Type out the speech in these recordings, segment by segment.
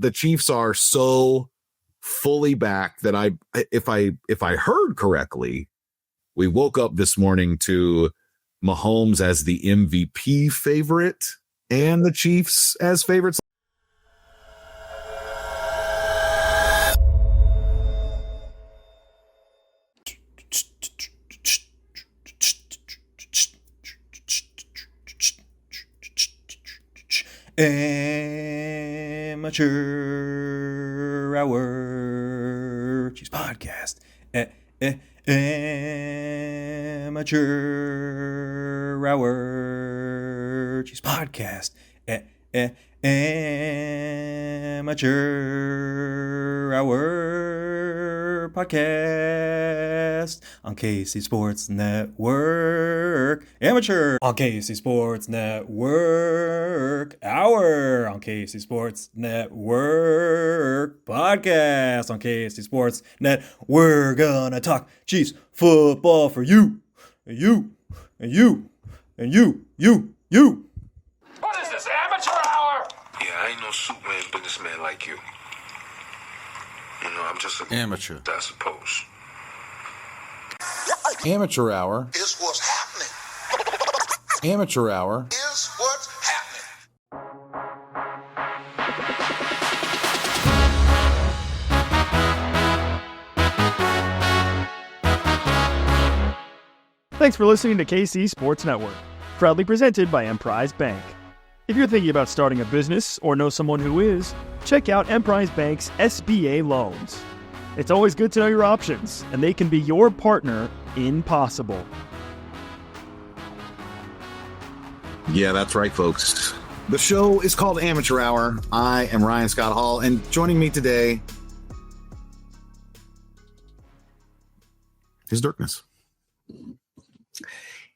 the Chiefs are so fully back that if I heard correctly, we woke up this morning to Mahomes as the MVP favorite and the Chiefs as favorites. Amateur Hour Chiefs Podcast. Amateur Hour Chiefs Podcast. Amateur Hour Podcast on KC Sports Network. Amateur on KC Sports Network. Hour on KC Sports Network. Podcast on KC Sports Net. We're gonna talk Chiefs football for you, and you, and you, and you. What is this, amateur hour? Yeah, I ain't no Superman businessman like you. You know, I'm just a amateur, I suppose. Amateur hour Is what's happening. Amateur hour Is what's happening. Thanks for listening to KC Sports Network, proudly presented by Emprise Bank. If you're thinking about starting a business or know someone who is, check out Emprise Bank's SBA loans. It's always good to know your options, and they can be your partner in possible. Yeah, that's right, folks. The show is called Amateur Hour. I am Ryan Scott Hall, and joining me today is Dirkness.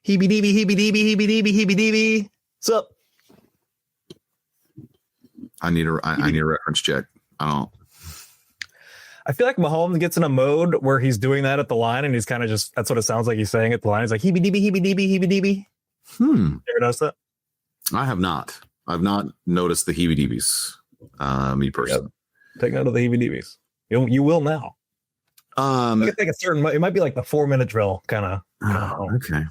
Heebie-deebie. What's up? I need a reference check. I feel like Mahomes gets in a mode where he's doing that at the line, and he's kind of just, that's what it sounds like he's saying at the line. He's like, heebie-deebie. You ever notice that? I have not. I've not noticed the heebie-deebies, me personally. Yeah. Take note of the heebie-deebies. You will now. You can take it might be like the 4-minute drill, kind of. Okay.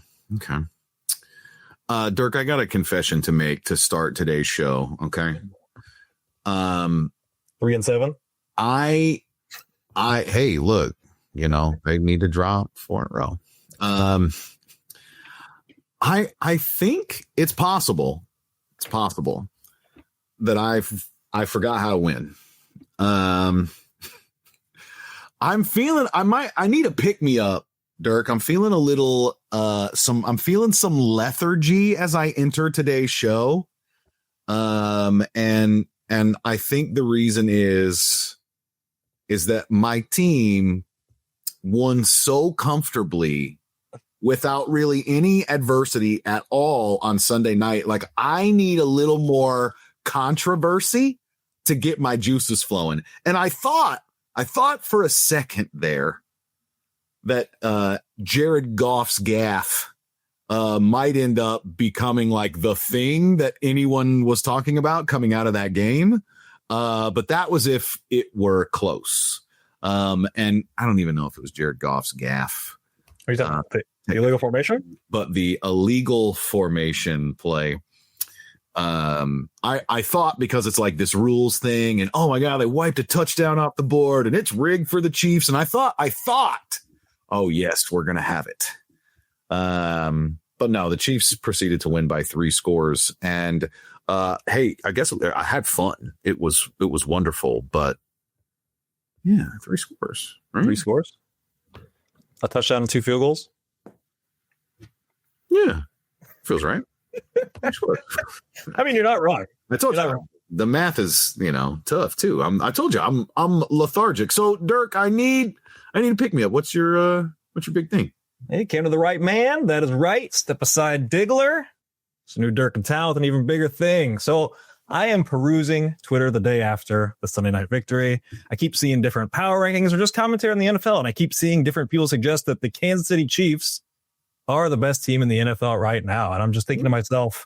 Dirk, I got a confession to make to start today's show. Okay. 3-7. Hey, look, they need to drop 4 in a row. I think it's possible. It's possible that I forgot how to win. I need a pick me up, Dirk. I'm feeling a little, I'm feeling some lethargy as I enter today's show. And I think the reason is that my team won so comfortably without really any adversity at all on Sunday night. Like, I need a little more controversy to get my juices flowing. And I thought for a second there that Jared Goff's gaffe might end up becoming like the thing that anyone was talking about coming out of that game. But that was if it were close. And I don't even know if it was Jared Goff's gaffe. Are you talking about the illegal formation? But the illegal formation play. I thought, because it's like this rules thing, and oh my God, they wiped a touchdown off the board and it's rigged for the Chiefs. And I thought, oh yes, we're going to have it. But no, the Chiefs proceeded to win by 3 scores. And, hey, I guess I had fun. It was wonderful, but yeah, 3 scores. Right? 3 scores? A touchdown and 2 field goals? Yeah. Feels right. Sure. I mean, you're not wrong. I told you the math is, tough too. I told you I'm lethargic. So Dirk, I need to pick me up. What's your big thing? Hey, came to the right man. That is right. Step aside, Diggler. It's a new Dirk in town with an even bigger thing. So I am perusing Twitter the day after the Sunday night victory. I keep seeing different power rankings or just commentary on the NFL, and I keep seeing different people suggest that the Kansas City Chiefs are the best team in the NFL right now. And I'm just thinking to myself,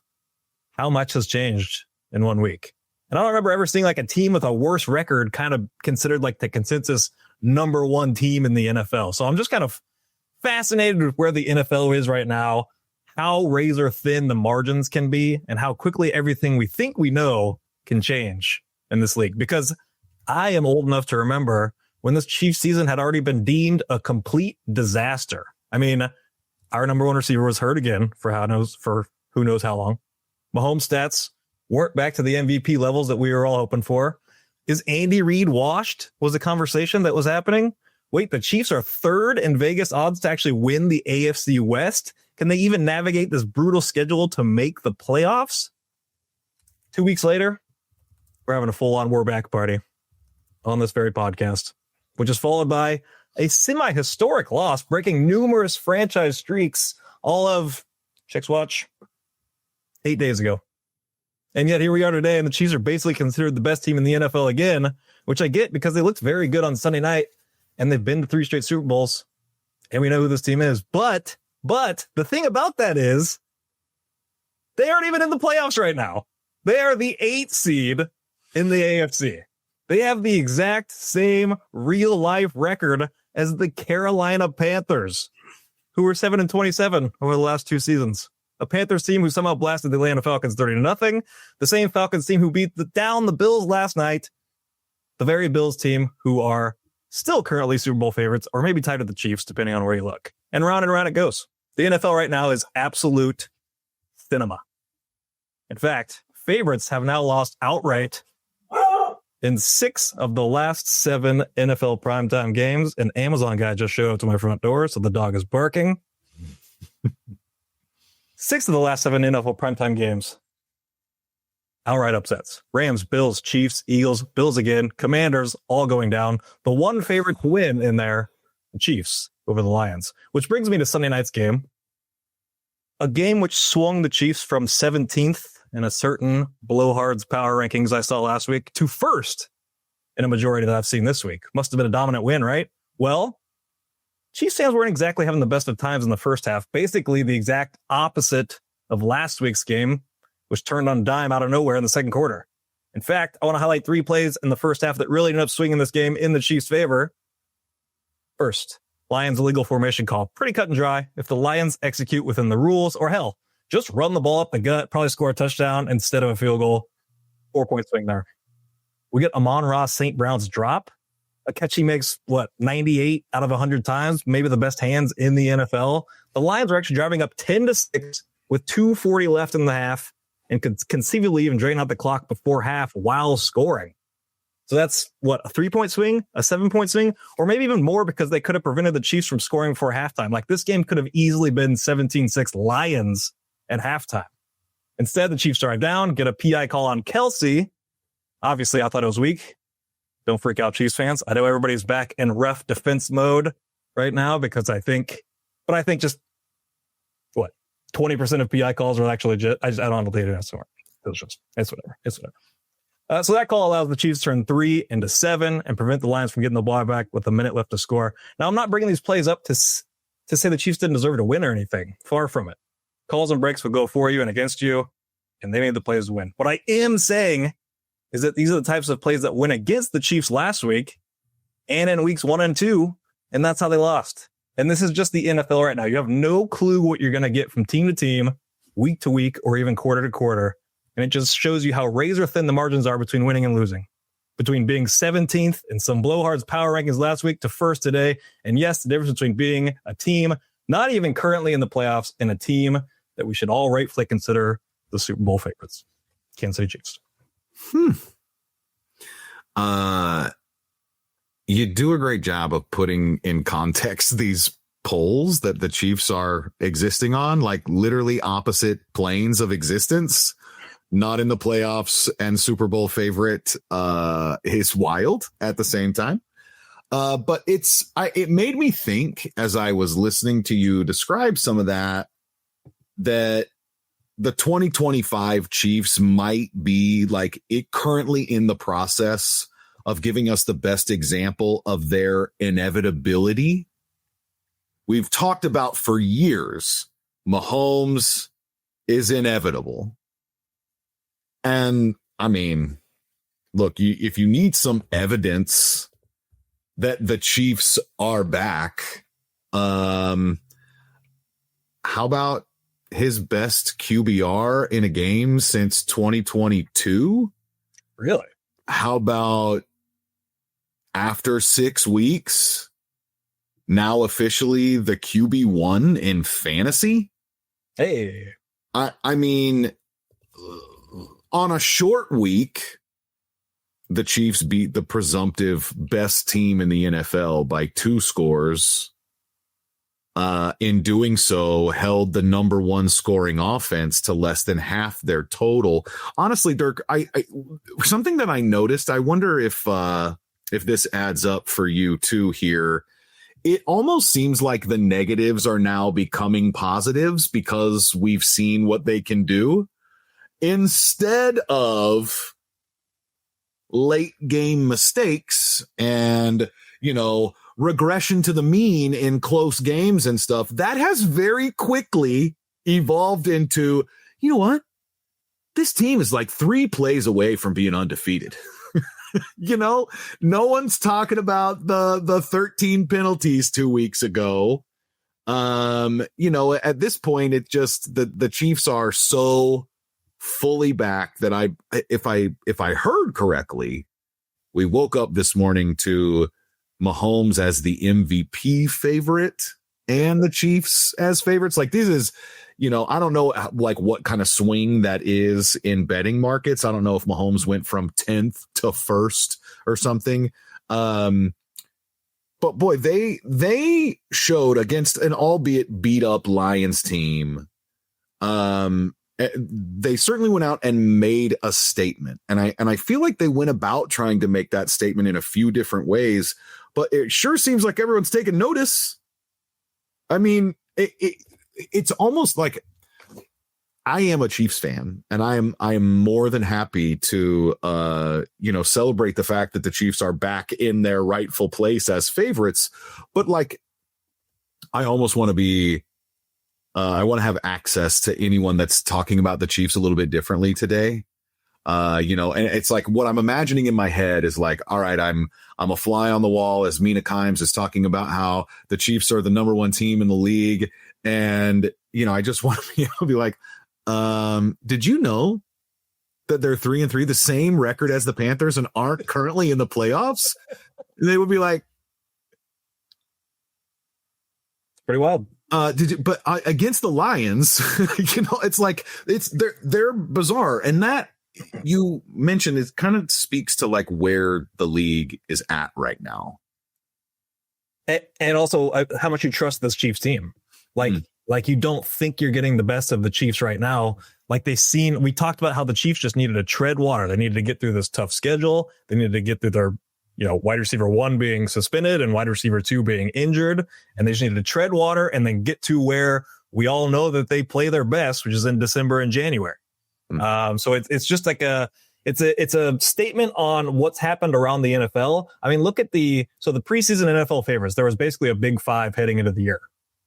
how much has changed in 1 week? And I don't remember ever seeing like a team with a worse record kind of considered like the consensus number one team in the NFL. So I'm just kind of fascinated with where the NFL is right now, how razor thin the margins can be, and how quickly everything we think we know can change in this league. Because I am old enough to remember when this Chiefs season had already been deemed a complete disaster. I mean, our number one receiver was hurt again for who knows how long. Mahomes stats weren't back to the MVP levels that we were all hoping for. Is Andy Reid washed? Was the conversation that was happening. Wait, the Chiefs are third in Vegas odds to actually win the AFC West. Can they even navigate this brutal schedule to make the playoffs? 2 weeks later, we're having a full-on we're back party on this very podcast, which is followed by a semi-historic loss, breaking numerous franchise streaks all of, checks watch, 8 days ago. And yet here we are today, and the Chiefs are basically considered the best team in the NFL again, which I get because they looked very good on Sunday night, and they've been to 3 straight Super Bowls, and we know who this team is. But the thing about that is they aren't even in the playoffs right now. They are the 8th seed in the AFC. They have the exact same real-life record as the Carolina Panthers, who were 7-27 over the last 2 seasons. A Panthers team who somehow blasted the Atlanta Falcons 30-0. The same Falcons team who beat down the Bills last night. The very Bills team who are still currently Super Bowl favorites, or maybe tied to the Chiefs, depending on where you look. And round it goes. The NFL right now is absolute cinema. In fact, favorites have now lost outright in 6 of the last 7 NFL primetime games. An Amazon guy just showed up to my front door, so the dog is barking. 6 of the last 7 NFL primetime games. Outright upsets. Rams, Bills, Chiefs, Eagles, Bills again, Commanders, all going down. The one favorite to win in there, the Chiefs over the Lions. Which brings me to Sunday night's game. A game which swung the Chiefs from 17th in a certain blowhard's power rankings I saw last week to 1st in a majority that I've seen this week. Must have been a dominant win, right? Well, Chiefs fans weren't exactly having the best of times in the first half. Basically the exact opposite of last week's game, which turned on a dime out of nowhere in the second quarter. In fact, I want to highlight 3 plays in the first half that really ended up swinging this game in the Chiefs' favor. First, Lions illegal formation call. Pretty cut and dry. If the Lions execute within the rules, or hell, just run the ball up the gut, probably score a touchdown instead of a field goal. 4-point swing there. We get Amon-Ra St. Brown's drop. A catch he makes, 98 out of 100 times, maybe the best hands in the NFL. The Lions are actually driving up 10-6 with 2:40 left in the half and could conceivably even drain out the clock before half while scoring. So that's, a 3-point swing, a 7-point swing, or maybe even more because they could have prevented the Chiefs from scoring before halftime. Like this game could have easily been 17-6 Lions at halftime. Instead, the Chiefs drive down, get a PI call on Kelsey. Obviously, I thought it was weak. Don't freak out, Chiefs fans. I know everybody's back in ref defense mode right now because I think just 20% of PI calls are actually legit. I don't have to leave it somewhere. It's whatever. So that call allows the Chiefs to turn 3 into 7 and prevent the Lions from getting the ball back with a minute left to score. Now, I'm not bringing these plays up to say the Chiefs didn't deserve to win or anything. Far from it. Calls and breaks would go for you and against you, and they made the plays to win. What I am saying is that these are the types of plays that went against the Chiefs last week and in weeks 1 and 2, and that's how they lost. And this is just the NFL right now. You have no clue what you're going to get from team to team, week to week, or even quarter to quarter. And it just shows you how razor thin the margins are between winning and losing. Between being 17th in some blowhards power rankings last week to 1st today. And yes, the difference between being a team not even currently in the playoffs and a team that we should all rightfully consider the Super Bowl favorites. Kansas City Chiefs. You do a great job of putting in context these polls that the Chiefs are existing on, like literally opposite planes of existence. Not in the playoffs and Super Bowl favorite is wild at the same time. But it made me think as I was listening to you describe some of that the 2025 Chiefs might be like it currently in the process of giving us the best example of their inevitability. We've talked about for years, Mahomes is inevitable. And I mean, look, if you need some evidence that the Chiefs are back, how about his best QBR in a game since 2022? Really? How about after 6 weeks, now officially the QB1 in fantasy? Hey. I mean, on a short week, the Chiefs beat the presumptive best team in the NFL by 2 scores. In doing so, held the number 1 scoring offense to less than half their total. Honestly, Dirk, I something that I noticed, I wonder if this adds up for you too here. It almost seems like the negatives are now becoming positives because we've seen what they can do instead of late game mistakes and, regression to the mean in close games and stuff. That has very quickly evolved into, you know what? This team is like 3 plays away from being undefeated. No one's talking about the 13 penalties 2 weeks ago. At this point, it just the Chiefs are so fully back that if I heard correctly, we woke up this morning to Mahomes as the MVP favorite and the Chiefs as favorites. Like, this is, I don't know like what kind of swing that is in betting markets. I don't know if Mahomes went from 10th to 1st or something. But boy, they showed against an albeit beat up Lions team. They certainly went out and made a statement. And I feel like they went about trying to make that statement in a few different ways, but it sure seems like everyone's taking notice. I mean, it's almost like I am a Chiefs fan, and I am more than happy to celebrate the fact that the Chiefs are back in their rightful place as favorites. But like, I almost want to be I want to have access to anyone that's talking about the Chiefs a little bit differently today. And it's like what I'm imagining in my head is like, all right, I'm a fly on the wall as Mina Kimes is talking about how the Chiefs are the number 1 team in the league. And, I just want to be able to be like, did you know that they're 3-3, the same record as the Panthers, and aren't currently in the playoffs? And they would be like, Pretty wild. But against the Lions, it's like they're bizarre. And that you mentioned, it kind of speaks to like where the league is at right now. And also how much you trust this Chiefs team. Like you don't think you're getting the best of the Chiefs right now. Like we talked about how the Chiefs just needed to tread water. They needed to get through this tough schedule. They needed to get through their, wide receiver 1 being suspended and wide receiver 2 being injured. And they just needed to tread water and then get to where we all know that they play their best, which is in December and January. So it's just like it's a statement on what's happened around the NFL. I mean, look at the preseason NFL favorites. There was basically a big 5 heading into the year.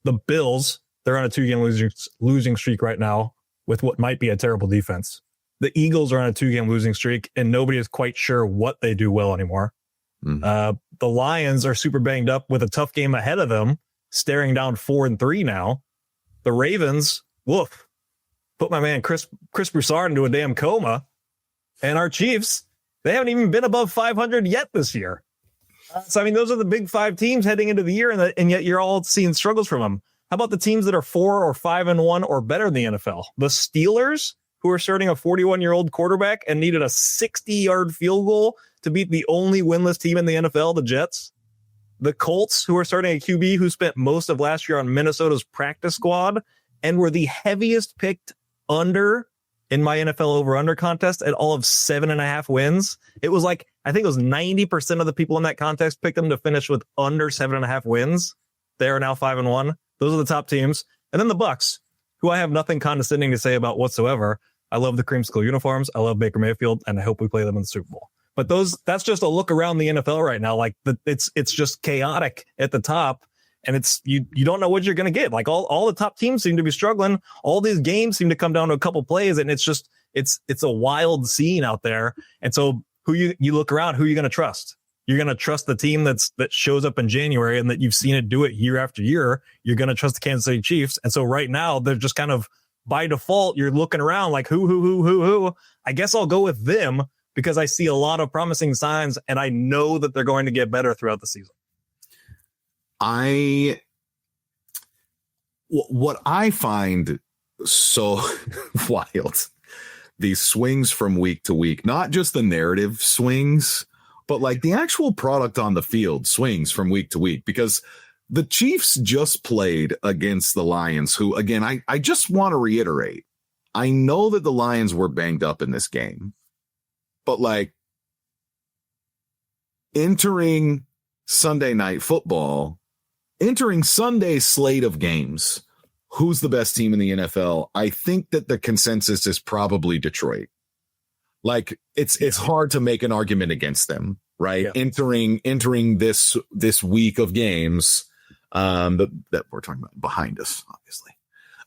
The Bills, they're on a 2-game losing streak right now with what might be a terrible defense. The Eagles are on a 2-game losing streak, and nobody is quite sure what they do well anymore. The Lions are super banged up with a tough game ahead of them, staring down 4-3 now. The Ravens, woof, put my man Chris Broussard into a damn coma. And our Chiefs, they haven't even been above 500 yet this year. So, I mean, those are the big 5 teams heading into the year, and yet you're all seeing struggles from them. How about the teams that are 4 or 5-1 or better in the NFL? The Steelers, who are starting a 41-year-old quarterback and needed a 60-yard field goal to beat the only winless team in the NFL, the Jets. The Colts, who are starting a QB who spent most of last year on Minnesota's practice squad and were the heaviest picked under in my NFL over-under contest at all of 7.5 wins. It was like, I think it was 90% of the people in that contest picked them to finish with under 7.5 wins. They are now 5-1. Those are the top teams. And then the Bucks, who I have nothing condescending to say about whatsoever. I love the creamsicle uniforms. I love Baker Mayfield, and I hope we play them in the Super Bowl. But that's just a look around the NFL right now. Like it's just chaotic at the top, and it's you don't know what you're going to get. Like all the top teams seem to be struggling. All these games seem to come down to a couple plays, and it's a wild scene out there. And so you look around, who are you going to trust? You're going to trust the team that shows up in January and that you've seen it do it year after year. You're going to trust the Kansas City Chiefs. And so right now they're just kind of by default, you're looking around like who. I guess I'll go with them because I see a lot of promising signs and I know that they're going to get better throughout the season. What I find so wild, these swings from week to week, not just the narrative swings, but like the actual product on the field swings from week to week, because the Chiefs just played against the Lions, who, again, I just want to reiterate, I know that the Lions were banged up in this game, but like entering Sunday night football, entering Sunday's slate of games, who's the best team in the NFL? I think that the consensus is probably Detroit. Like it's hard to make an argument against them, right? Yeah. Entering this week of games that we're talking about behind us, obviously.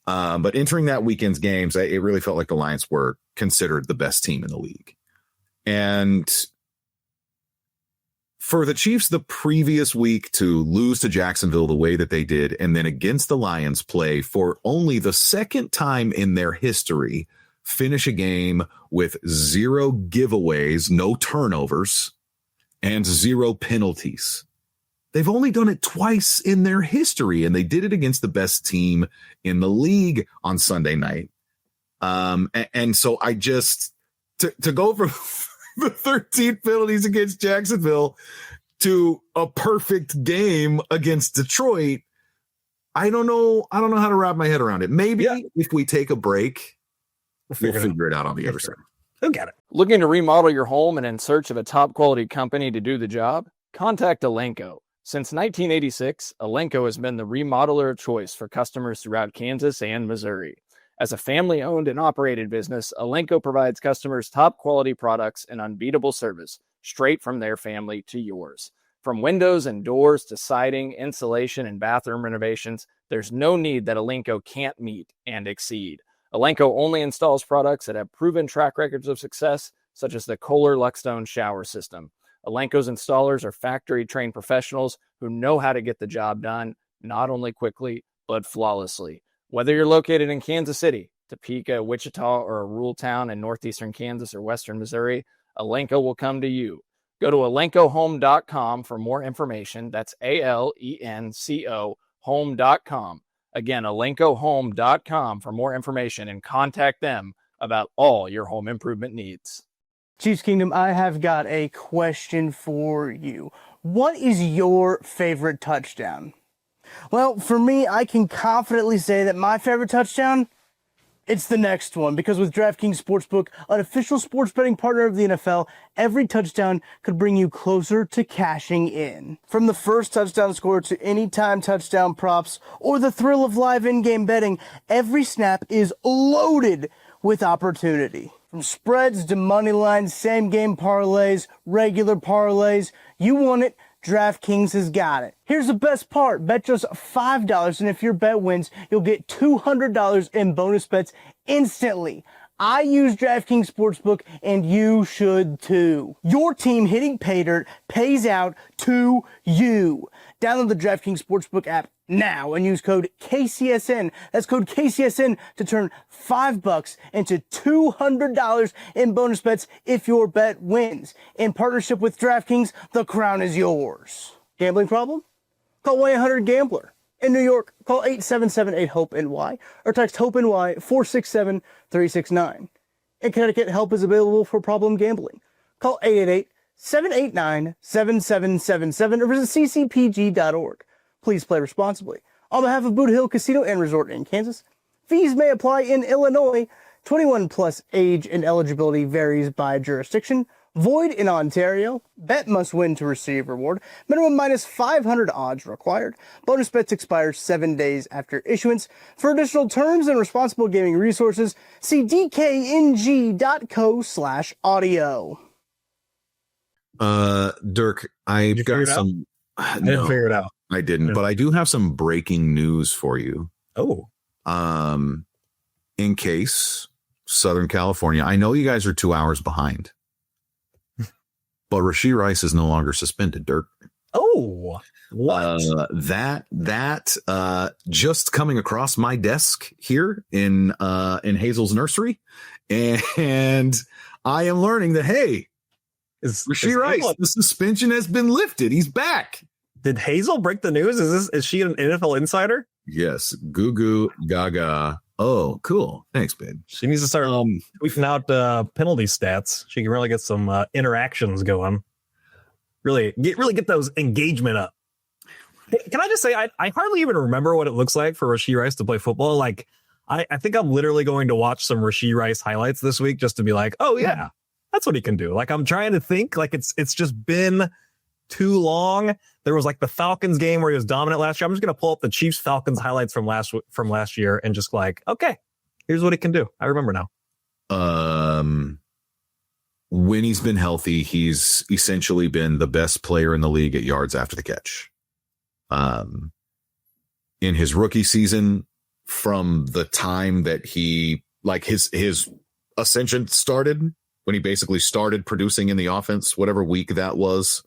But entering that weekend's games, it really felt like the Lions were considered the best team in the league. And for the Chiefs the previous week to lose to Jacksonville the way that they did, and then against the Lions play for only the second time in their history, finish a game with 0 giveaways, no turnovers, and 0 penalties. They've only done it twice in their history, and they did it against the best team in the league on Sunday night. And so I just, to go from the 13 penalties against Jacksonville to a perfect game against Detroit, I don't know how to wrap my head around it. Maybe if we take a break, we'll figure it out on the other side. Who got it? Looking to remodel your home and in search of a top quality company to do the job? Contact Elenco. Since 1986, Elenco has been the remodeler of choice for customers throughout Kansas and Missouri. As a family-owned and operated business, Elenco provides customers top-quality products and unbeatable service straight from their family to yours. From windows and doors to siding, insulation, and bathroom renovations, there's no need that Elenco can't meet and exceed. Elenco only installs products that have proven track records of success, such as the Kohler Luckstone shower system. Elenco's installers are factory-trained professionals who know how to get the job done, not only quickly, but flawlessly. Whether you're located in Kansas City, Topeka, Wichita, or a rural town in northeastern Kansas or western Missouri, Elenco will come to you. Go to elencohome.com for more information. That's ALENCO home.com. Again, elencohome.com for more information and contact them about all your home improvement needs. Chiefs Kingdom, I have got a question for you. What is your favorite touchdown? Well, for me, I can confidently say that my favorite touchdown, it's the next one, because with DraftKings Sportsbook, an official sports betting partner of the NFL, every touchdown could bring you closer to cashing in. From the first touchdown score to anytime touchdown props or the thrill of live in-game betting, every snap is loaded with opportunity. From spreads to money lines, same-game parlays, regular parlays, you want it, DraftKings has got it. Here's the best part. Bet just $5, and if your bet wins, you'll get $200 in bonus bets instantly. I use DraftKings Sportsbook, and you should too. Your team hitting pay dirt pays out to you. Download the DraftKings Sportsbook app now and use code KCSN. That's code KCSN to turn $5 into $200 in bonus bets if your bet wins. In partnership with DraftKings, the crown is yours. Gambling problem? Call 1-800-GAMBLER. In New York, call 877-8-HOPE-NY or text HOPE-NY 467-369. In Connecticut, help is available for problem gambling. Call 888-789-7777 or visit ccpg.org. Please play responsibly. On behalf of Boot Hill Casino and Resort in Kansas, fees may apply in Illinois. 21 plus age and eligibility varies by jurisdiction. Void in Ontario. Bet must win to receive reward. Minimum minus 500 odds required. Bonus bets expire 7 days after issuance. For additional terms and responsible gaming resources, see dkng.co/audio. Dirk, I've got some. I didn't figure it out. I didn't, but I do have some breaking news for you. Oh. In case Southern California, I know you guys are 2 hours behind. But Rashee Rice is no longer suspended, Dirk. Oh, what? That just coming across my desk here in Hazel's nursery, and I am learning that Rashee Rice, the suspension has been lifted. He's back. Did Hazel break the news? Is she an NFL insider? Yes, Goo Goo Gaga. Oh, cool. Thanks, babe. She needs to start tweeting out penalty stats. She can really get some interactions going. Really get those engagement up. Can I just say, I hardly even remember what it looks like for Rashee Rice to play football. Like, I think I'm literally going to watch some Rashee Rice highlights this week just to be like, oh yeah, that's what he can do. Like, I'm trying to think, like, it's just been too long. There was like the Falcons game where he was dominant last year. I'm just going to pull up the Chiefs Falcons highlights from last year and just like, okay, here's what he can do. I remember now. When he's been healthy, he's essentially been the best player in the league at yards after the catch. In his rookie season, from the time that he, like, his ascension started, when he basically started producing in the offense, whatever week that was,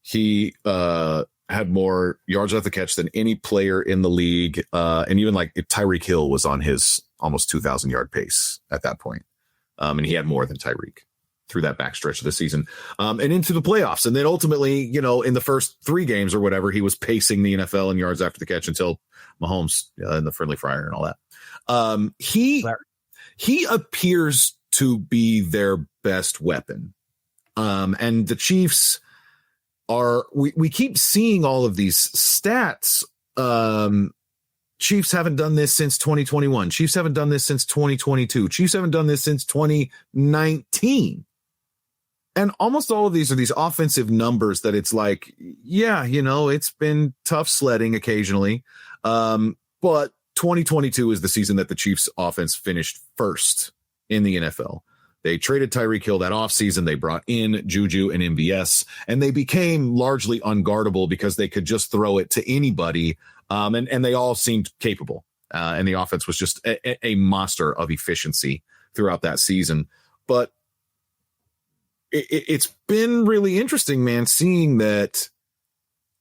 he had more yards after the catch than any player in the league. And even like Tyreek Hill was on his almost 2,000 yard pace at that point. And he had more than Tyreek through that backstretch of the season, and into the playoffs. And then ultimately, you know, in the first 3 games or whatever, he was pacing the NFL in yards after the catch until Mahomes and the friendly fire and all that. He appears to be their best weapon. And the Chiefs we keep seeing all of these stats. Chiefs haven't done this since 2021. Chiefs haven't done this since 2022. Chiefs haven't done this since 2019. And almost all of these are these offensive numbers that it's like, yeah, you know, it's been tough sledding occasionally. But 2022 is the season that the Chiefs offense finished first in the NFL. They traded Tyreek Hill that offseason. They brought in Juju and MVS, and they became largely unguardable because they could just throw it to anybody. And they all seemed capable. And the offense was just a monster of efficiency throughout that season. But it's been really interesting, man, seeing that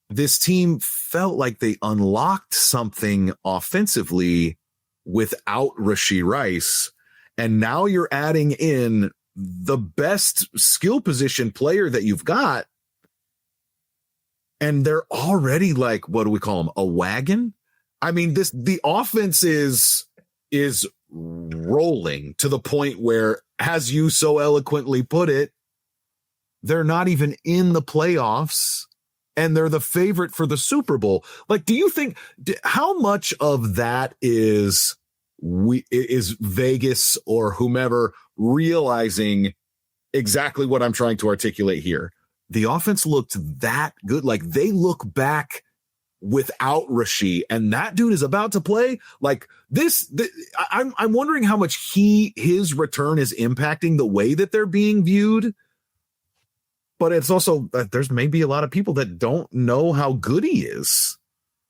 this team felt like they unlocked something offensively without Rashee Rice. And now you're adding in the best skill position player that you've got. And they're already like, what do we call them? A wagon? I mean, the offense is rolling to the point where, as you so eloquently put it, they're not even in the playoffs and they're the favorite for the Super Bowl. Like, do you think how much of that is Vegas or whomever realizing exactly what I'm trying to articulate here? The offense looked that good. Like, they look back without Rashee, and that dude is about to play like this. I'm wondering how much his return is impacting the way that they're being viewed. But it's also that there's maybe a lot of people that don't know how good he is.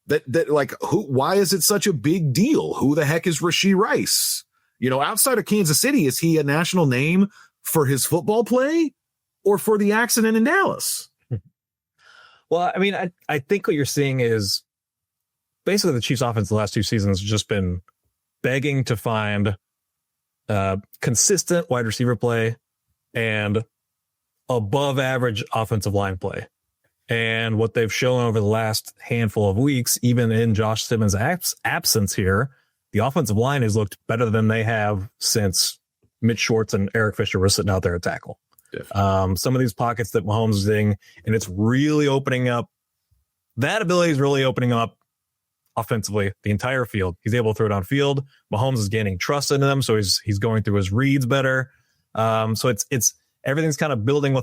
That like, why is it such a big deal? Who the heck is Rashee Rice? You know, outside of Kansas City, is he a national name for his football play or for the accident in Dallas? Well, I mean, I think what you're seeing is basically the Chiefs offense the last 2 seasons has just been begging to find consistent wide receiver play and above average offensive line play. And what they've shown over the last handful of weeks, even in Josh Simmons' absence here, the offensive line has looked better than they have since Mitch Schwartz and Eric Fisher were sitting out there at tackle. Some of these pockets that Mahomes is in, and it's really opening up. That ability is really opening up offensively the entire field. He's able to throw downfield. Mahomes is gaining trust into them, so he's going through his reads better. So it's everything's kind of building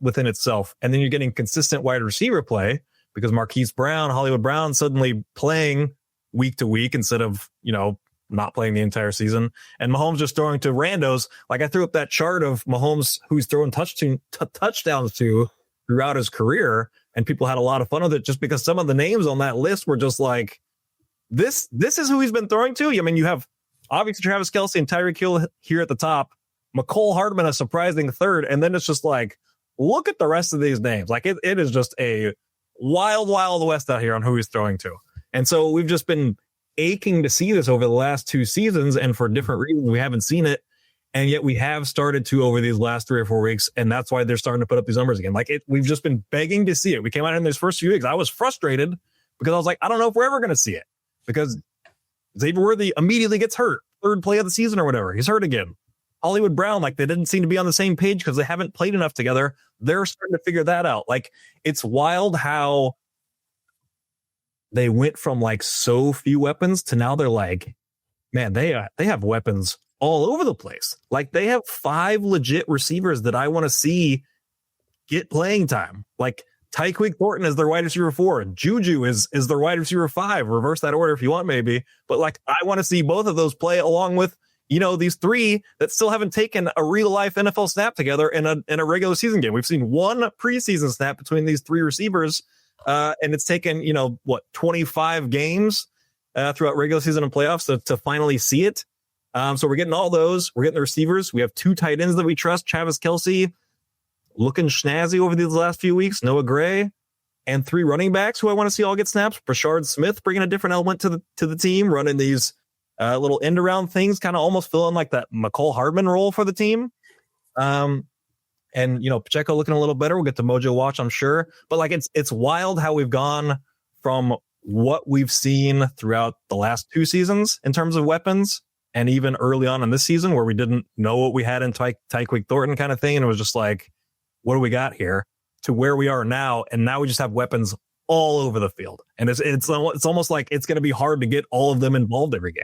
within itself. And then you're getting consistent wide receiver play because Marquise Brown, Hollywood Brown, suddenly playing week to week instead of, you know, not playing the entire season. And Mahomes just throwing to randos. Like, I threw up that chart of Mahomes who's throwing touchdowns to throughout his career. And people had a lot of fun with it just because some of the names on that list were just like, this is who he's been throwing to. I mean, you have obviously Travis Kelce and Tyreek Hill here at the top. McCole Hardman, a surprising third. And then it's just like look at the rest of these names. Like it is just a wild, wild west out here on who he's throwing to. And so we've just been aching to see this over the last 2 seasons. And for different reasons, we haven't seen it. And yet we have started to over these last 3 or 4 weeks. And that's why they're starting to put up these numbers again. Like we've just been begging to see it. We came out in those first few weeks. I was frustrated because I was like, I don't know if we're ever going to see it, because Xavier Worthy immediately gets hurt. 3rd play of the season or whatever. He's hurt again. Hollywood Brown, like they didn't seem to be on the same page because they haven't played enough together. They're starting to figure that out. Like it's wild how they went from like so few weapons to now they're like, man, they have weapons all over the place. Like they have 5 legit receivers that I want to see get playing time. Like Tyquik Thornton is their wide receiver 4. Juju is their wide receiver 5. Reverse that order if you want, maybe. But like I want to see both of those play along with, you know, these 3 that still haven't taken a real life NFL snap together in a regular season game. We've seen 1 preseason snap between these 3 receivers, and it's taken, 25 games throughout regular season and playoffs to finally see it. So we're getting all those. We're getting the receivers. We have 2 tight ends that we trust. Travis Kelce looking snazzy over these last few weeks. Noah Gray, and 3 running backs who I want to see all get snaps. Brashard Smith bringing a different element to the team, running these little end around things, kind of almost filling like that McCole Hardman role for the team. And Pacheco looking a little better. We'll get to Mojo Watch, I'm sure. But like it's wild how we've gone from what we've seen throughout the last 2 seasons in terms of weapons, and even early on in this season where we didn't know what we had in Tyquik Thornton kind of thing, and it was just like, what do we got here? To where we are now, and now we just have weapons all over the field, and it's almost like it's going to be hard to get all of them involved every game.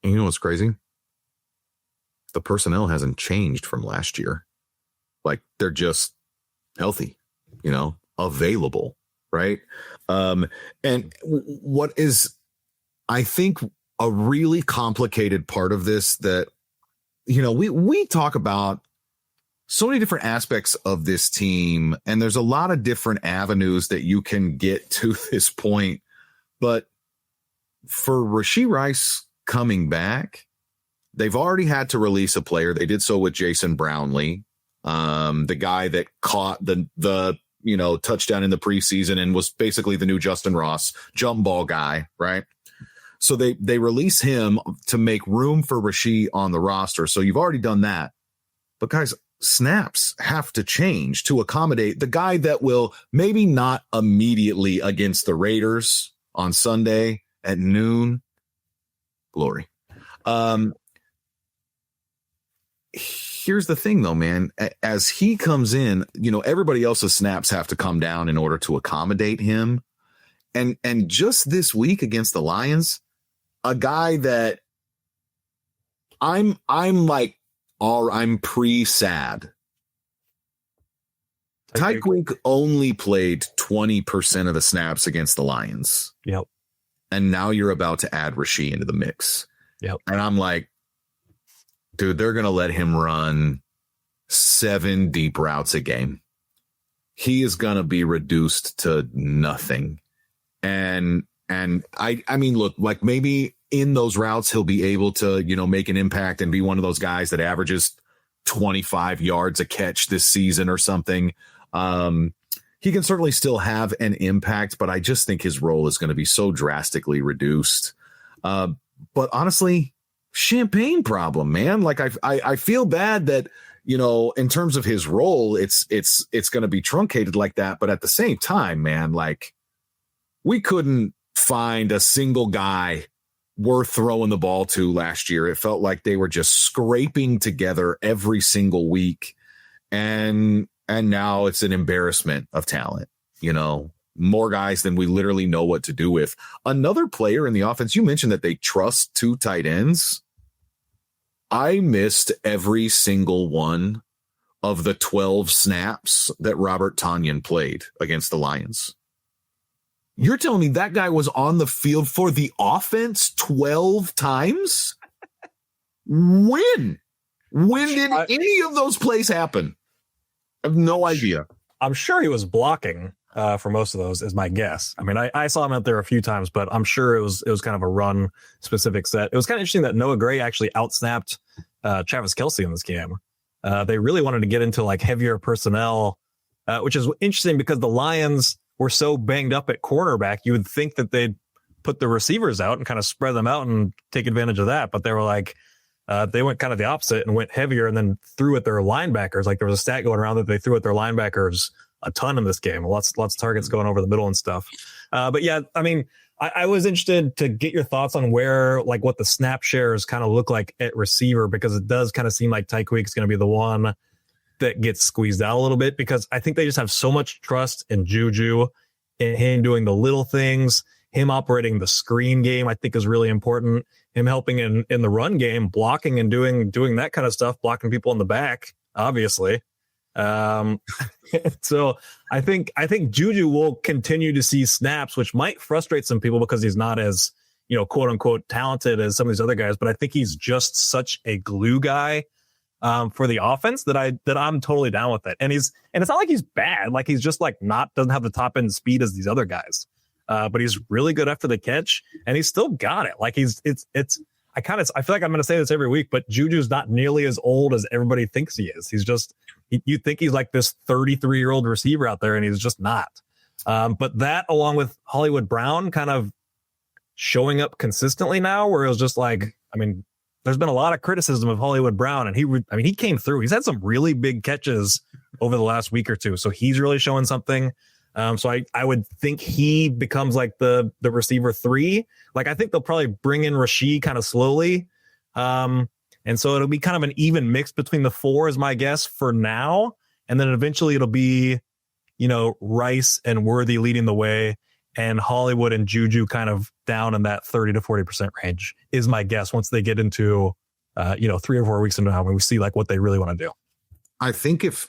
And you know what's crazy? The personnel hasn't changed from last year. Like they're just healthy, available, right? And what is, I think, a really complicated part of this that, we talk about so many different aspects of this team, and there's a lot of different avenues that you can get to this point. But for Rashee Rice coming back, they've already had to release a player. They did so with Jason Brownlee, the guy that caught the touchdown in the preseason and was basically the new Justin Ross jump ball guy, right? So they release him to make room for Rashee on the roster. So you've already done that. But guys, snaps have to change to accommodate the guy that will maybe not immediately against the Raiders on Sunday at noon. Glory. Here's the thing though, man, as he comes in, everybody else's snaps have to come down in order to accommodate him. And just this week against the Lions, a guy that I'm pre-sad. Tyquik only played 20% of the snaps against the Lions. Yep. And now you're about to add Rashee into the mix. Yep. And I'm like, dude, they're going to let him run 7 deep routes a game. He is going to be reduced to nothing. And I mean, look, like maybe in those routes, he'll be able to, make an impact and be one of those guys that averages 25 yards a catch this season or something. He can certainly still have an impact, but I just think his role is going to be so drastically reduced. But honestly, champagne problem, man. Like I feel bad that, in terms of his role, it's going to be truncated like that. But at the same time, man, like we couldn't find a single guy worth throwing the ball to last year. It felt like they were just scraping together every single week. And now it's an embarrassment of talent, more guys than we literally know what to do with. Another player in the offense, you mentioned that they trust 2 tight ends. I missed every single one of the 12 snaps that Robert Tonyan played against the Lions. You're telling me that guy was on the field for the offense 12 times? When did any of those plays happen? I have no idea. I'm sure he was blocking for most of those, is my guess. I mean, I saw him out there a few times, but I'm sure it was kind of a run specific set. It was kind of interesting that Noah Gray actually outsnapped Travis Kelce in this game. They really wanted to get into like heavier personnel, which is interesting because the Lions were so banged up at cornerback. You would think that they'd put the receivers out and kind of spread them out and take advantage of that. But they were like, they went kind of the opposite and went heavier and then threw at their linebackers. Like there was a stat going around that they threw at their linebackers a ton in this game. Lots of targets going over the middle and stuff. But yeah, I mean, I was interested to get your thoughts on where, like, what the snap shares kind of look like at receiver, because it does kind of seem like Tyquik's going to be the one that gets squeezed out a little bit, because I think they just have so much trust in Juju and him doing the little things, him operating the screen game, I think is really important. Him helping in the run game, blocking and doing that kind of stuff, blocking people in the back, obviously. So I think Juju will continue to see snaps, which might frustrate some people because he's not as, quote unquote talented as some of these other guys. But I think he's just such a glue guy for the offense that I'm totally down with it. And it's not like he's bad. Like he's just like doesn't have the top end speed as these other guys. But he's really good after the catch and he's still got it. Like I feel like I'm going to say this every week, but Juju's not nearly as old as everybody thinks he is. He's just, you think he's like this 33-year-old receiver out there and he's just not. But that along with Hollywood Brown kind of showing up consistently now, where it was just like, I mean, there's been a lot of criticism of Hollywood Brown and he came through. He's had some really big catches over the last week or two. So he's really showing something. So I would think he becomes like the receiver 3. Like I think they'll probably bring in Rashee kind of slowly. And so it'll be kind of an even mix between the 4 is my guess for now. And then eventually it'll be, Rice and Worthy leading the way and Hollywood and Juju kind of down in that 30 to 40% range is my guess once they get into, 3 or 4 weeks into now when we see like what they really want to do. I think if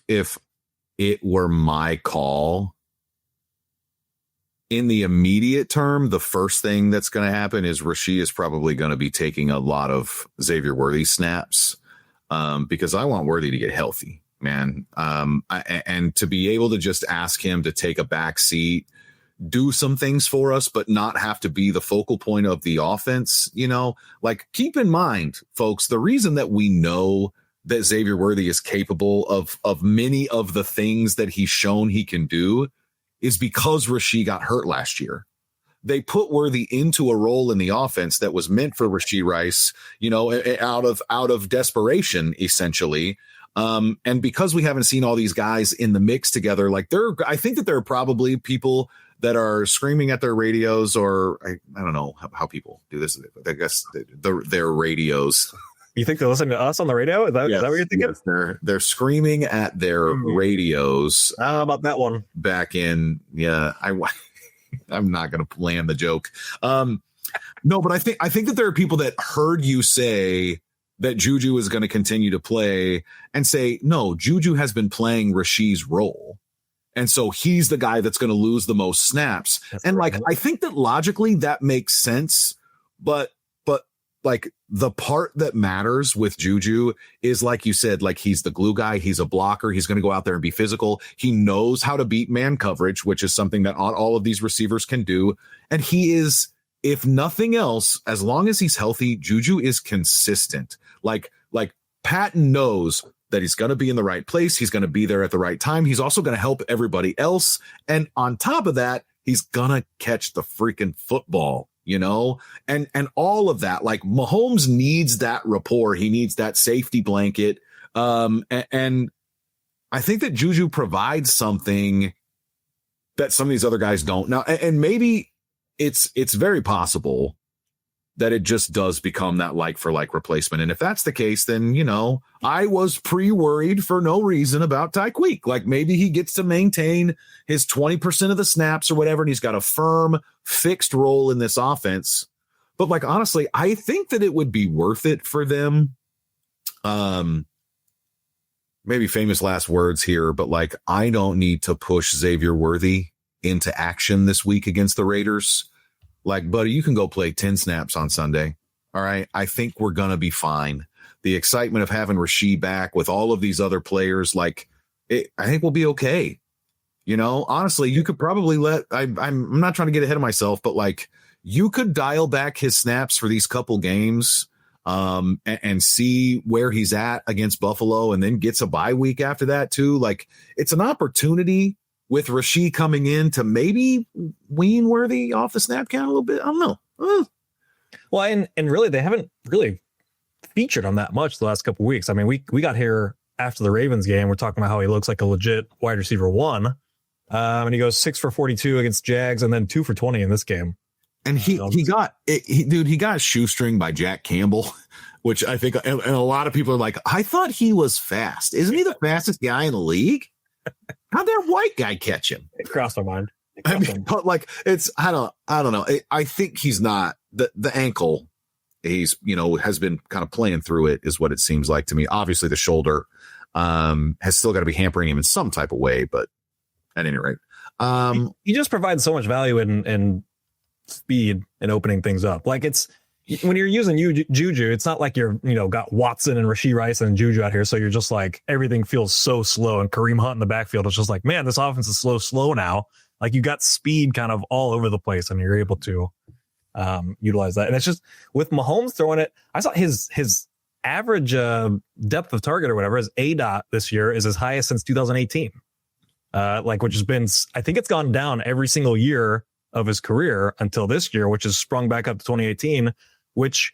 it were my call, in the immediate term, the first thing that's going to happen is Rashee is probably going to be taking a lot of Xavier Worthy snaps because I want Worthy to get healthy, man. And to be able to just ask him to take a back seat, do some things for us, but not have to be the focal point of the offense. Like keep in mind, folks, the reason that we know that Xavier Worthy is capable of many of the things that he's shown he can do is because Rashee got hurt last year. They put Worthy into a role in the offense that was meant for Rashee Rice, out of desperation, essentially. And because we haven't seen all these guys in the mix together, like I think that there are probably people that are screaming at their radios, or I don't know how people do this. I guess their radios. You think they're listening to us on the radio? Is that what you're thinking? Yes, they're screaming at their radios. How about that one? Back in, I'm not going to land the joke. No, but I think that there are people that heard you say that Juju is going to continue to play and say, no, Juju has been playing Rashee's role. And so he's the guy that's going to lose the most snaps. That's and right. Like, I think that logically that makes sense, but like the part that matters with Juju is, like you said, like he's the glue guy. He's a blocker. He's going to go out there and be physical. He knows how to beat man coverage, which is something that all of these receivers can do. And he is, if nothing else, as long as he's healthy, Juju is consistent. Like Patton knows that he's going to be in the right place. He's going to be there at the right time. He's also going to help everybody else. And on top of that, he's going to catch the freaking football. And all of that, like Mahomes needs that rapport. He needs that safety blanket. And I think that Juju provides something that some of these other guys don't now. And maybe it's very possible that it just does become that like for like replacement. And if that's the case, then, I was pre-worried for no reason about Tyquik. Like maybe he gets to maintain his 20% of the snaps or whatever, and he's got a firm, fixed role in this offense. But like, honestly, I think that it would be worth it for them. Maybe famous last words here, but like, I don't need to push Xavier Worthy into action this week against the Raiders. Like, buddy, you can go play 10 snaps on Sunday. All right. I think we're going to be fine. The excitement of having Rashee back with all of these other players, like, I think we'll be okay. Honestly, you could probably I'm not trying to get ahead of myself, but like you could dial back his snaps for these couple games and see where he's at against Buffalo, and then gets a bye week after that too. Like, it's an opportunity with Rashee coming in to maybe wean Worthy off the snap count a little bit. I don't know. Well, and really, they haven't really featured on that much the last couple of weeks. I mean, we got here after the Ravens game. We're talking about how he looks like a legit wide receiver 1. And he goes 6 for 42 against Jags and then 2 for 20 in this game. And he got a shoestring by Jack Campbell, which I think and a lot of people are like, I thought he was fast. Isn't he the fastest guy in the league? How'd that white guy catch him? It crossed my mind. I mean, but like, I don't know. I think he's not the ankle. He's, has been kind of playing through it, is what it seems like to me. Obviously the shoulder, has still got to be hampering him in some type of way, but at any rate, he just provides so much value and speed and opening things up. Like, it's when you're using Juju, it's not like you're, got Watson and Rashee Rice and Juju out here. So you're just like, everything feels so slow, and Kareem Hunt in the backfield is just like, man, this offense is slow now. Like, you got speed kind of all over the place, and you're able to utilize that. And it's just with Mahomes throwing it, I saw his average depth of target or whatever, his ADOT this year is as high as since 2018. Which has been, I think it's gone down every single year of his career until this year, which has sprung back up to 2018, which,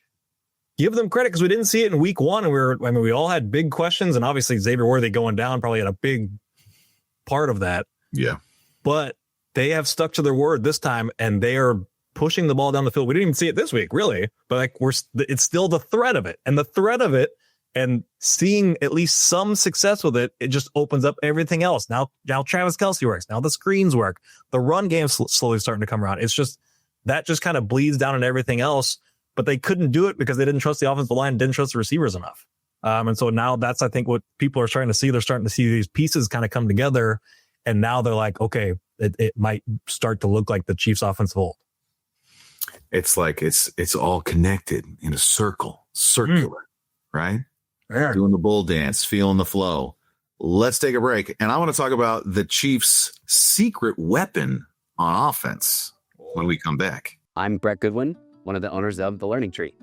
give them credit, because we didn't see it in week 1. And we all had big questions, and obviously Xavier Worthy going down probably had a big part of that. Yeah. But they have stuck to their word this time, and they are pushing the ball down the field. We didn't even see it this week, really, but it's still the threat of it, and seeing at least some success with it. It just opens up everything else. Now Travis Kelce works. Now the screens work. The run game slowly starting to come around. It's just that just kind of bleeds down into everything else, but they couldn't do it because they didn't trust the offensive line, didn't trust the receivers enough. And so now that's, I think, what people are starting to see. They're starting to see these pieces kind of come together, and now they're like, okay, it might start to look like the Chiefs' offense of old. It's like it's all connected in a circular, right? Yeah. Doing the bull dance, feeling the flow. Let's take a break, and I want to talk about the Chiefs' secret weapon on offense when we come back. I'm Brett Goodwin, one of the owners of The Learning Tree.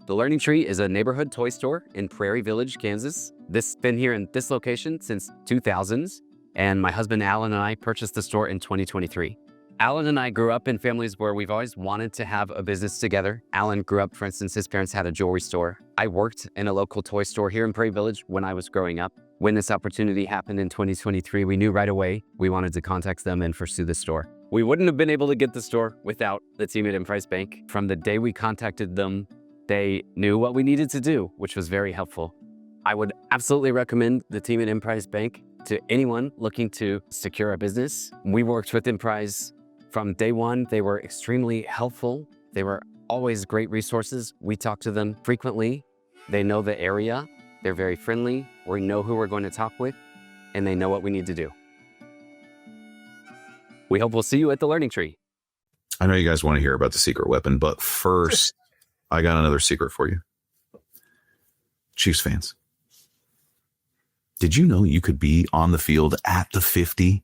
The Learning Tree is a neighborhood toy store in Prairie Village, Kansas. This has been here in this location since 2000s, and my husband Alan and I purchased the store in 2023. Alan and I grew up in families where we've always wanted to have a business together. Alan grew up, for instance, his parents had a jewelry store. I worked in a local toy store here in Prairie Village when I was growing up. When this opportunity happened in 2023, we knew right away we wanted to contact them and pursue the store. We wouldn't have been able to get the store without the team at Emprise Bank. From the day we contacted them, they knew what we needed to do, which was very helpful. I would absolutely recommend the team at Emprise Bank to anyone looking to secure a business. We worked with Emprise from day one. They were extremely helpful. They were always great resources. We talk to them frequently. They know the area. They're very friendly. We know who we're going to talk with, and they know what we need to do. We hope we'll see you at the Learning Tree. I know you guys want to hear about the secret weapon, but first, I got another secret for you. Chiefs fans, did you know you could be on the field at the 50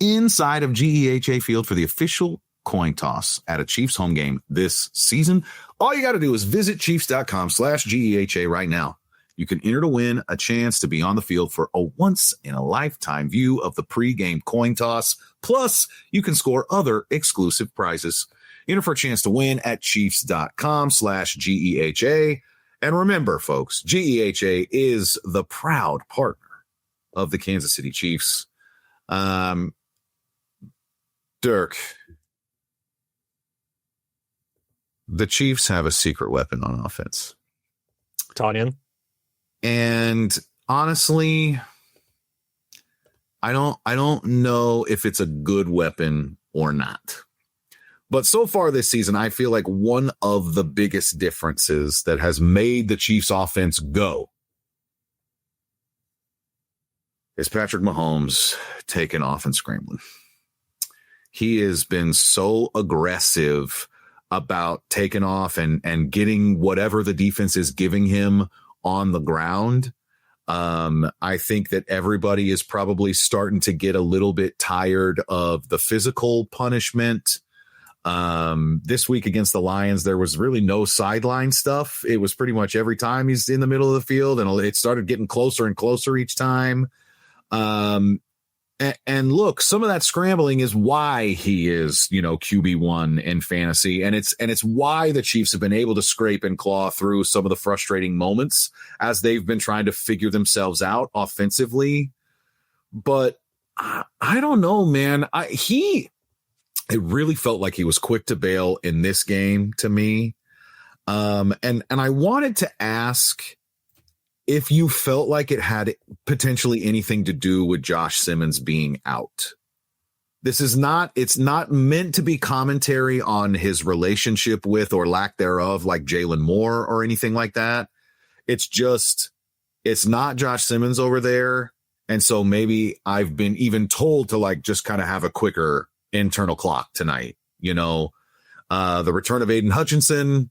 inside of GEHA Field for the official coin toss at a Chiefs home game this season? All you got to do is visit chiefs.com/GEHA right now. You can enter to win a chance to be on the field for a once-in-a-lifetime view of the pregame coin toss. Plus, you can score other exclusive prizes. Enter for a chance to win at chiefs.com/GEHA. And remember, folks, GEHA is the proud partner of the Kansas City Chiefs. Dirk, the Chiefs have a secret weapon on offense. Tanyan. And honestly, I don't know if it's a good weapon or not. But so far this season, I feel like one of the biggest differences that has made the Chiefs offense go is Patrick Mahomes taking off and scrambling. He has been so aggressive about taking off and getting whatever the defense is giving him on the ground. I think that everybody is probably starting to get a little bit tired of the physical punishment. This week against the Lions, there was really no sideline stuff. It was pretty much every time he's in the middle of the field, and it started getting closer and closer each time. And look, some of that scrambling is why he is, QB1 in fantasy. And it's why the Chiefs have been able to scrape and claw through some of the frustrating moments as they've been trying to figure themselves out offensively. But I don't know, man. It really felt like he was quick to bail in this game to me. And I wanted to ask if you felt like it had potentially anything to do with Josh Simmons being out. It's not meant to be commentary on his relationship with or lack thereof, like Jaylen Moore or anything like that. It's not Josh Simmons over there. And so maybe I've been even told to just kind of have a quicker internal clock tonight, the return of Aiden Hutchinson.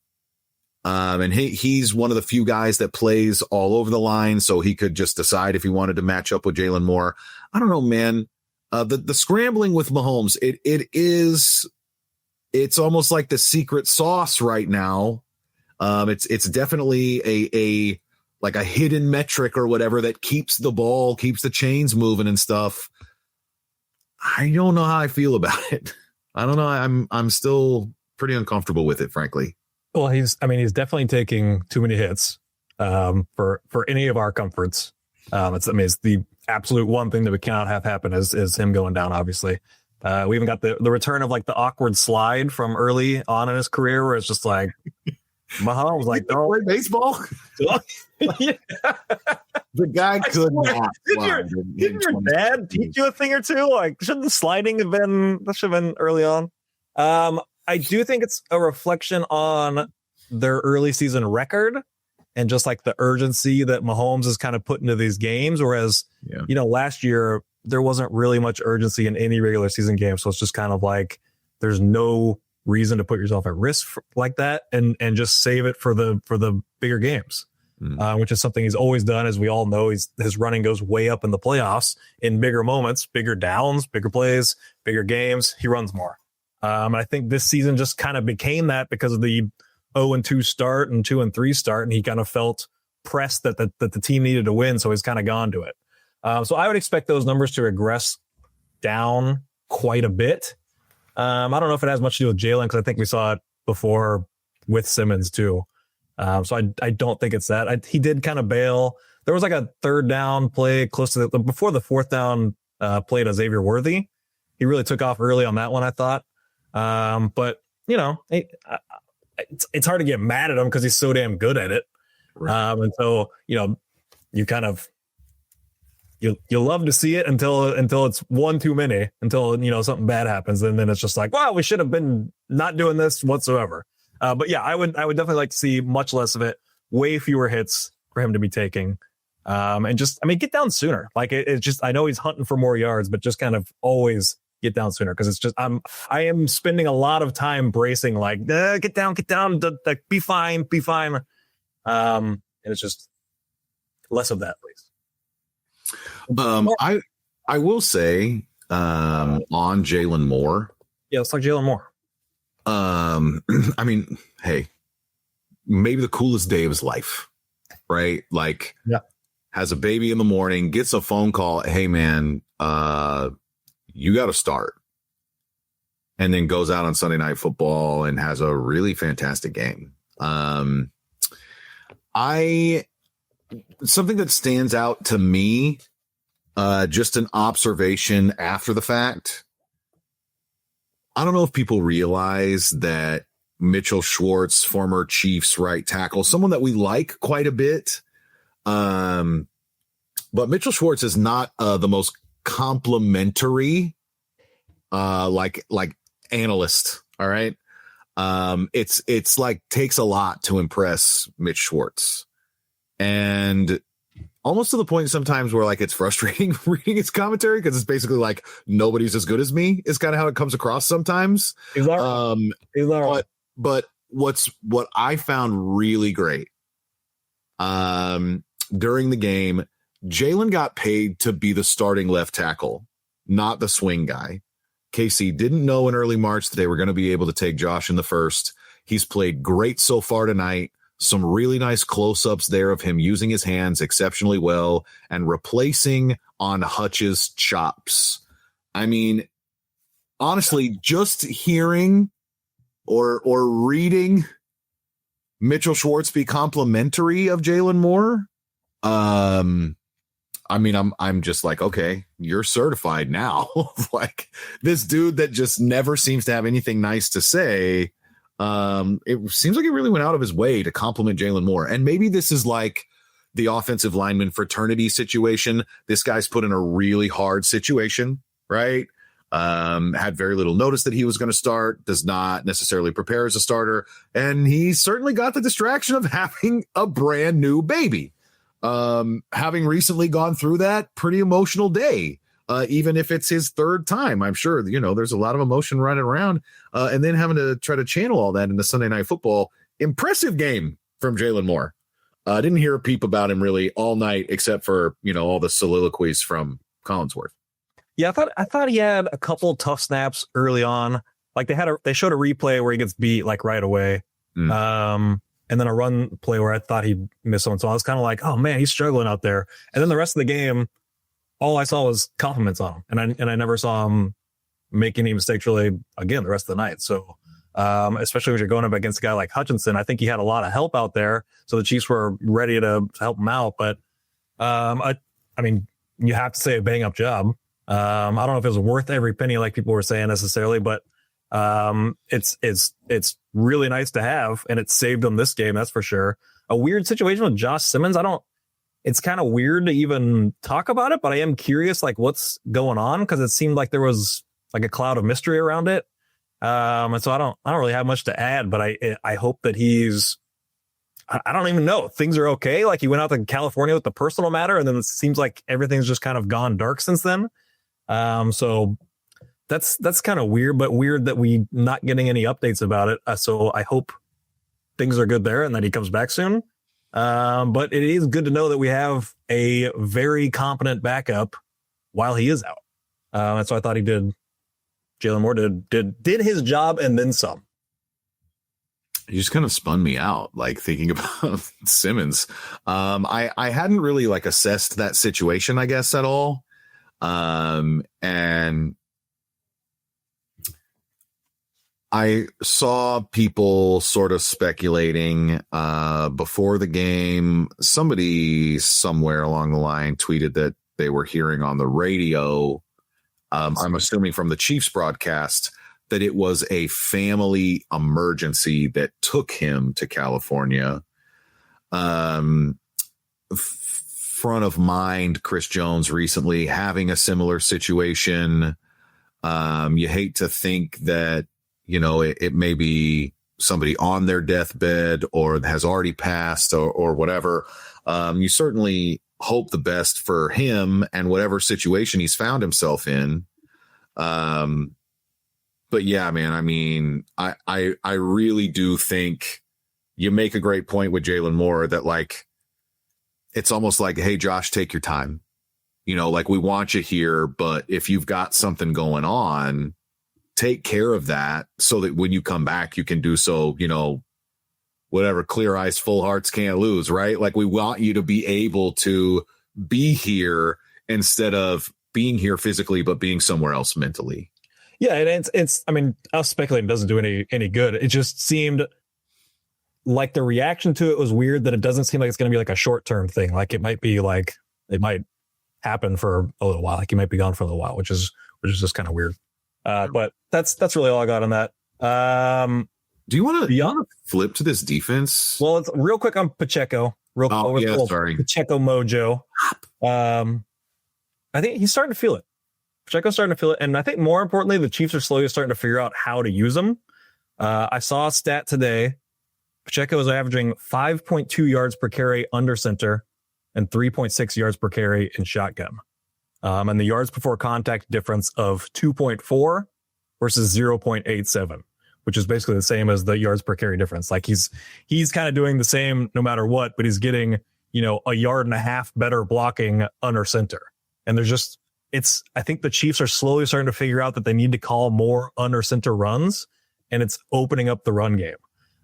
And he's one of the few guys that plays all over the line, so he could just decide if he wanted to match up with Jaylen Moore. I don't know, man. The scrambling with Mahomes, it's almost like the secret sauce right now. It's definitely a hidden metric or whatever that keeps the chains moving and stuff. I don't know how I feel about it. I don't know. I'm still pretty uncomfortable with it, frankly. Well, he's definitely taking too many hits for any of our comforts. It's the absolute one thing that we cannot have happen is him going down, obviously. We even got the return of the awkward slide from early on in his career where it's just like, Mahomes, don't play baseball. Yeah. The guy could not. Didn't your dad teach you a thing or two? Shouldn't the sliding have been early on? I do think it's a reflection on their early season record and just the urgency that Mahomes has kind of put into these games. Whereas, last year there wasn't really much urgency in any regular season game. So it's just kind of there's no reason to put yourself at risk like that and just save it for the bigger games, which is something he's always done. As we all know, his running goes way up in the playoffs in bigger moments, bigger downs, bigger plays, bigger games. He runs more. I think this season just kind of became that because of the 0-2 start and 2-3 start, and he kind of felt pressed that the team needed to win, so he's kind of gone to it. So I would expect those numbers to regress down quite a bit. I don't know if it has much to do with Jaylen, because I think we saw it before with Simmons too. So I don't think it's that. He did kind of bail. There was a third down play close to before the fourth down play to Xavier Worthy. He really took off early on that one, I thought. But it's hard to get mad at him because he's so damn good at it. Right. And so, you kind of, you love to see it until it's one too many, until, something bad happens. And then it's just wow, we should have been not doing this whatsoever. But yeah, I would definitely like to see much less of it, way fewer hits for him to be taking. And just, get down sooner. It's just, I know he's hunting for more yards, but just kind of always get down sooner, because it's just I am spending a lot of time bracing get down, be fine. And it's just less of that, please. I will say on Jaylen Moore. Yeah, let's talk Jaylen Moore. Hey, maybe the coolest day of his life, right? Has a baby in the morning, gets a phone call. Hey man, you got to start. And then goes out on Sunday Night Football and has a really fantastic game. Something that stands out to me, just an observation after the fact. I don't know if people realize that Mitchell Schwartz, former Chiefs right tackle, someone that we like quite a bit. But Mitchell Schwartz is not the most complimentary analyst. All right. It's takes a lot to impress Mitch Schwartz, and almost to the point sometimes where it's frustrating reading his commentary, because it's basically nobody's as good as me is kind of how it comes across sometimes. But what I found really great during the game, Jaylen got paid to be the starting left tackle, not the swing guy. KC didn't know in early March that they were going to be able to take Josh in the first. He's played great so far tonight. Some really nice close-ups there of him using his hands exceptionally well and replacing on Hutch's chops. I mean, honestly, just hearing or reading Mitchell Schwartz be complimentary of Jaylen Moore, I mean, I'm just like, okay, you're certified now. Like this dude that just never seems to have anything nice to say. It seems like he really went out of his way to compliment Jaylen Moore. And maybe this is like the offensive lineman fraternity situation. This guy's put in a really hard situation, right? Had very little notice that he was going to start, does not necessarily prepare as a starter. And he certainly got the distraction of having a brand new baby. Having recently gone through that pretty emotional day, even if it's his third time, I'm sure, there's a lot of emotion running around, and then having to try to channel all that into Sunday Night Football. Impressive game from Jaylen Moore. Didn't hear a peep about him really all night, except for, all the soliloquies from Collinsworth. Yeah, I thought he had a couple tough snaps early on. Like they showed a replay where he gets beat like right away. And then a run play where I thought he'd miss someone. So I was kind of like, oh man, he's struggling out there. And then the rest of the game, all I saw was compliments on him. And I never saw him make any mistakes really again the rest of the night. So especially when you're going up against a guy like Hutchinson, I think he had a lot of help out there. So the Chiefs were ready to help him out. But I mean, you have to say a bang up job. I don't know if it was worth every penny like people were saying necessarily, but it's really nice to have, and it saved them this game, that's for sure. A weird situation with Josh Simmons. It's kind of weird to even talk about it, but I am curious like what's going on, because it seemed like there was like a cloud of mystery around it. And so I don't really have much to add, but I hope that I don't even know. Things are okay. Like he went out to California with the personal matter, and then it seems like everything's just kind of gone dark since then. So that's kind of weird, but weird that we not getting any updates about it. So I hope things are good there and that he comes back soon. But it is good to know that we have a very competent backup while he is out. And so I thought Jaylen Moore did his job and then some. You just kind of spun me out, like thinking about Simmons. I hadn't really like assessed that situation, I guess, at all. And I saw people sort of speculating before the game. Somebody somewhere along the line tweeted that they were hearing on the radio, I'm assuming from the Chiefs broadcast, that it was a family emergency that took him to California. Front of mind, Chris Jones recently having a similar situation. You hate to think that, it may be somebody on their deathbed or has already passed or whatever. You certainly hope the best for him and whatever situation he's found himself in. But yeah, man, I mean, I really do think you make a great point with Jaylen Moore that like, it's almost like, hey, Josh, take your time. Like we want you here, but if you've got something going on, take care of that so that when you come back, you can do so, whatever, clear eyes, full hearts can't lose, right? Like we want you to be able to be here instead of being here physically, but being somewhere else mentally. Yeah. And it's, I mean, us speculating doesn't do any good. It just seemed like the reaction to it was weird, that it doesn't seem like it's going to be like a short-term thing. Like it might happen for a little while. Like he might be gone for a little while, which is just kind of weird. But that's really all I got on that. Do you want to flip to this defense? Well, it's real quick on Pacheco. Sorry. Pacheco mojo. I think he's starting to feel it. Pacheco's starting to feel it. And I think more importantly, the Chiefs are slowly starting to figure out how to use him. I saw a stat today. Pacheco is averaging 5.2 yards per carry under center and 3.6 yards per carry in shotgun. And the yards before contact difference of 2.4 versus 0.87, which is basically the same as the yards per carry difference. Like he's kind of doing the same no matter what, but he's getting, a yard and a half better blocking under center. And there's I think the Chiefs are slowly starting to figure out that they need to call more under center runs, and it's opening up the run game.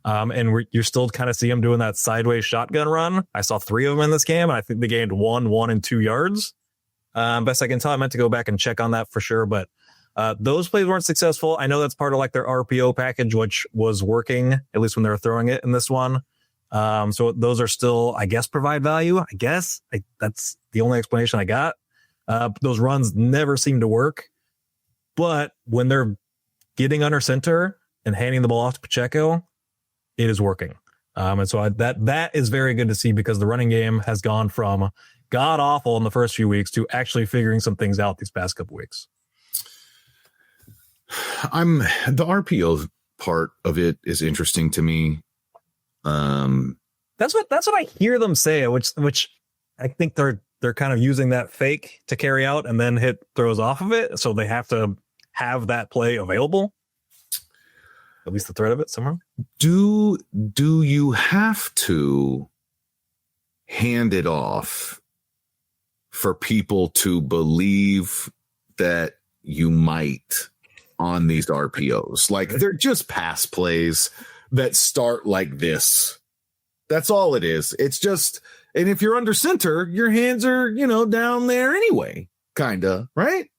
And you're still kind of see them doing that sideways shotgun run. I saw 3 of them in this game, and I think they gained 1, and 2 yards. Best I can tell. I meant to go back and check on that for sure, but those plays weren't successful. I know that's part of like their RPO package, which was working, at least when they were throwing it in this one. So those are still, I guess, provide value. I guess that's the only explanation I got. Those runs never seem to work, but when they're getting under center and handing the ball off to Pacheco, it is working. And so that is very good to see, because the running game has gone from god awful in the first few weeks to actually figuring some things out these past couple weeks. The RPO part of it is interesting to me. That's what I hear them say, which I think they're kind of using that fake to carry out and then hit throws off of it. So they have to have that play available. At least the threat of it somehow. Do you have to hand it off for people to believe that you might on these RPOs? Like, they're just pass plays that start like this. That's all it is. It's just, and if you're under center, your hands are, down there anyway, kind of, right?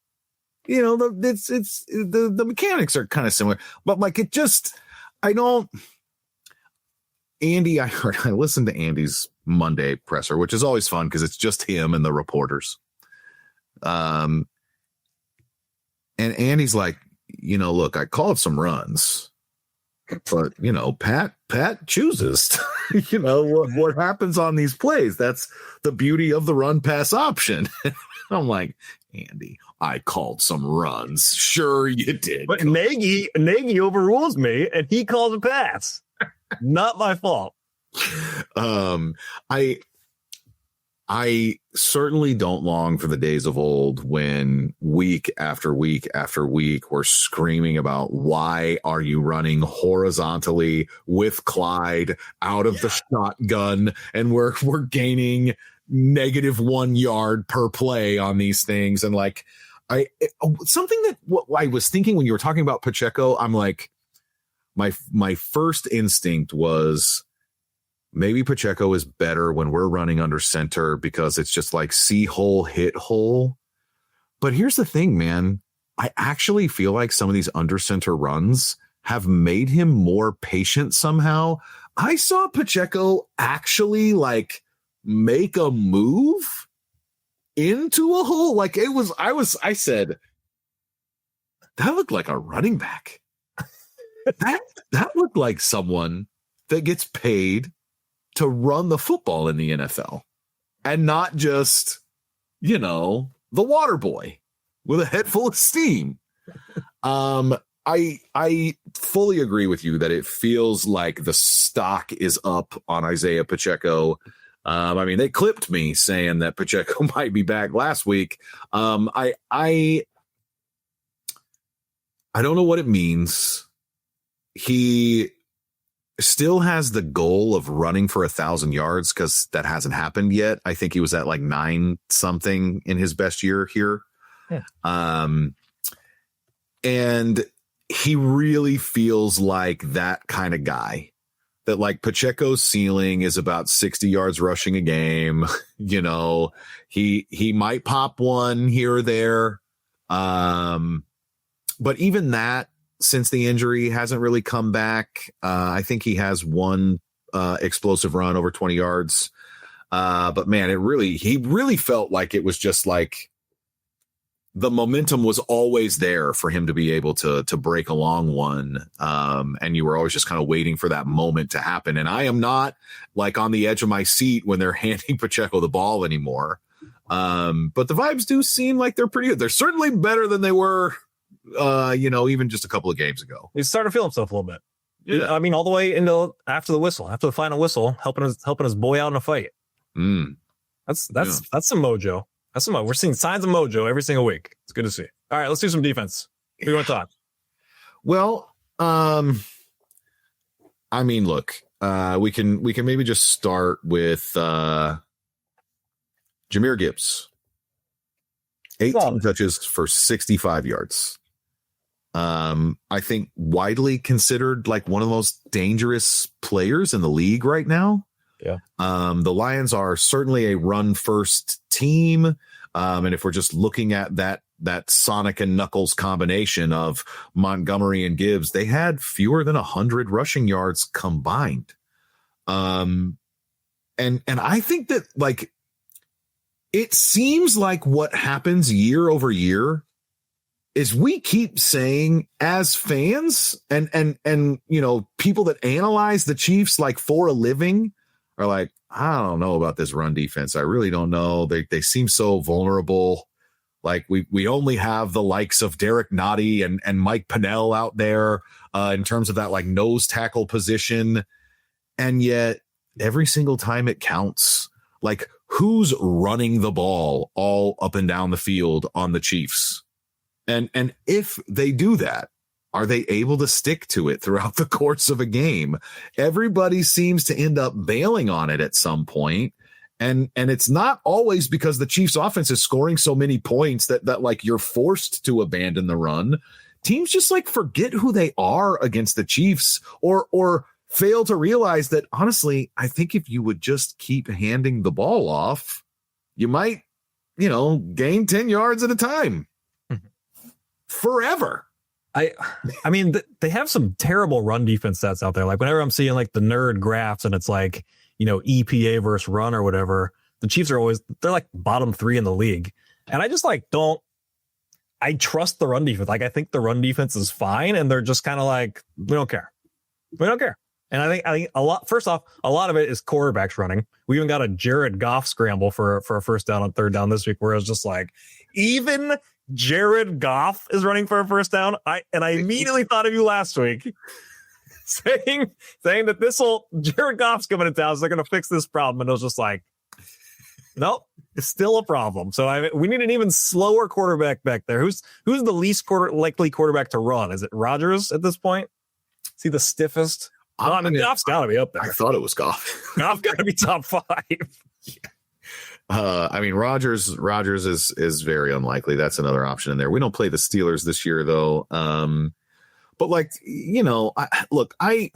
The mechanics are kind of similar, but like I listened to Andy's Monday presser, which is always fun because it's just him and the reporters. And Andy's like, look, I called some runs, but Pat chooses, what happens on these plays. That's the beauty of the run pass option. I'm like, Andy, I called some runs. Sure you did. But Nagy overrules me and he calls a pass. Not my fault. I certainly don't long for the days of old when week after week after week we're screaming about why are you running horizontally with Clyde out of the shotgun, and we're gaining -1 yard per play on these things. And like something that what I was thinking when you were talking about Pacheco, I'm like, my first instinct was maybe Pacheco is better when we're running under center because it's just like see hole, hit hole. But here's the thing, man. I actually feel like some of these under center runs have made him more patient somehow. I saw Pacheco actually like make a move into a hole. Like I said, that looked like a running back. that looked like someone that gets paid to run the football in the NFL and not just, the water boy with a head full of steam. I fully agree with you that it feels like the stock is up on Isaiah Pacheco. They clipped me saying that Pacheco might be back last week. I don't know what it means. He still has the goal of running for 1,000 yards because that hasn't happened yet. I think he was at like 9 something in his best year here. Yeah. And he really feels like that kind of guy that like Pacheco's ceiling is about 60 yards rushing a game. He might pop one here or there. But even that, since the injury, hasn't really come back. I think he has one explosive run over 20 yards. But man, he really felt like it was just like the momentum was always there for him to be able to break along one. And you were always just kind of waiting for that moment to happen. And I am not like on the edge of my seat when they're handing Pacheco the ball anymore. But the vibes do seem like they're pretty good. They're certainly better than they were even just a couple of games ago. He's starting to feel himself a little bit. Yeah. All the way into after the final whistle, helping his boy out in a fight. That's some mojo. That's some. We're seeing signs of mojo every single week. It's good to see. All right, let's do some defense. Who do you want to talk? Well, look, we can maybe just start with Jahmyr Gibbs. 18 touches for 65 yards. I think widely considered like one of the most dangerous players in the league right now. Yeah. The Lions are certainly a run first team. And if we're just looking at that Sonic and Knuckles combination of Montgomery and Gibbs, they had fewer than 100 rushing yards combined. And I think that like, it seems like what happens year over year is we keep saying as fans and, you know, people that analyze the Chiefs like for a living are like, I don't know about this run defense. I really don't know. They seem so vulnerable. Like we only have the likes of Derek Nottie and Mike Pennell out there in terms of that like nose tackle position. And yet every single time it counts, like who's running the ball all up and down the field on the Chiefs? And if they do that, are they able to stick to it throughout the course of a game? Everybody seems to end up bailing on it at some point. And it's not always because the Chiefs offense is scoring so many points that like you're forced to abandon the run. Teams just like forget who they are against the Chiefs or fail to realize that, honestly, I think if you would just keep handing the ball off, you might, you know, gain 10 yards at a time forever. I mean, they have some terrible run defense stats out there. Like whenever I'm seeing like the nerd graphs and it's like, you know, EPA versus run or whatever, the Chiefs are always, they're like bottom 3 in the league. And I just like, I trust the run defense. Like I think the run defense is fine. And they're just kind of like, we don't care. We don't care. And I think a lot, first off, a lot of it is quarterbacks running. We even got a Jared Goff scramble for a first down on third down this week, where it was just like, even Jared Goff is running for a first down. I immediately thought of you last week saying that Jared Goff's coming to town, so they're going to fix this problem. And it was just like, nope, it's still a problem. So we need an even slower quarterback back there. Who's the least likely quarterback to run? Is it Rodgers at this point? Is he the stiffest? I mean, Goff's got to be up there. I thought it was Goff. Goff got to be top 5. I mean, Rodgers is very unlikely. That's another option in there. We don't play the Steelers this year, though. But like, you know, the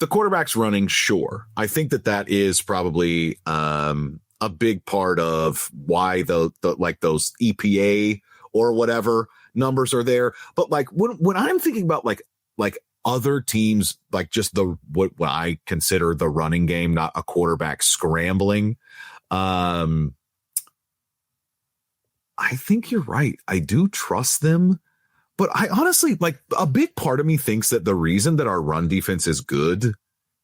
quarterback's running. Sure, I think that is probably a big part of why the like those EPA or whatever numbers are there. But like when I'm thinking about like other teams, like just what I consider the running game, not a quarterback scrambling. I think you're right. I do trust them, but I honestly, like, a big part of me thinks that the reason that our run defense is good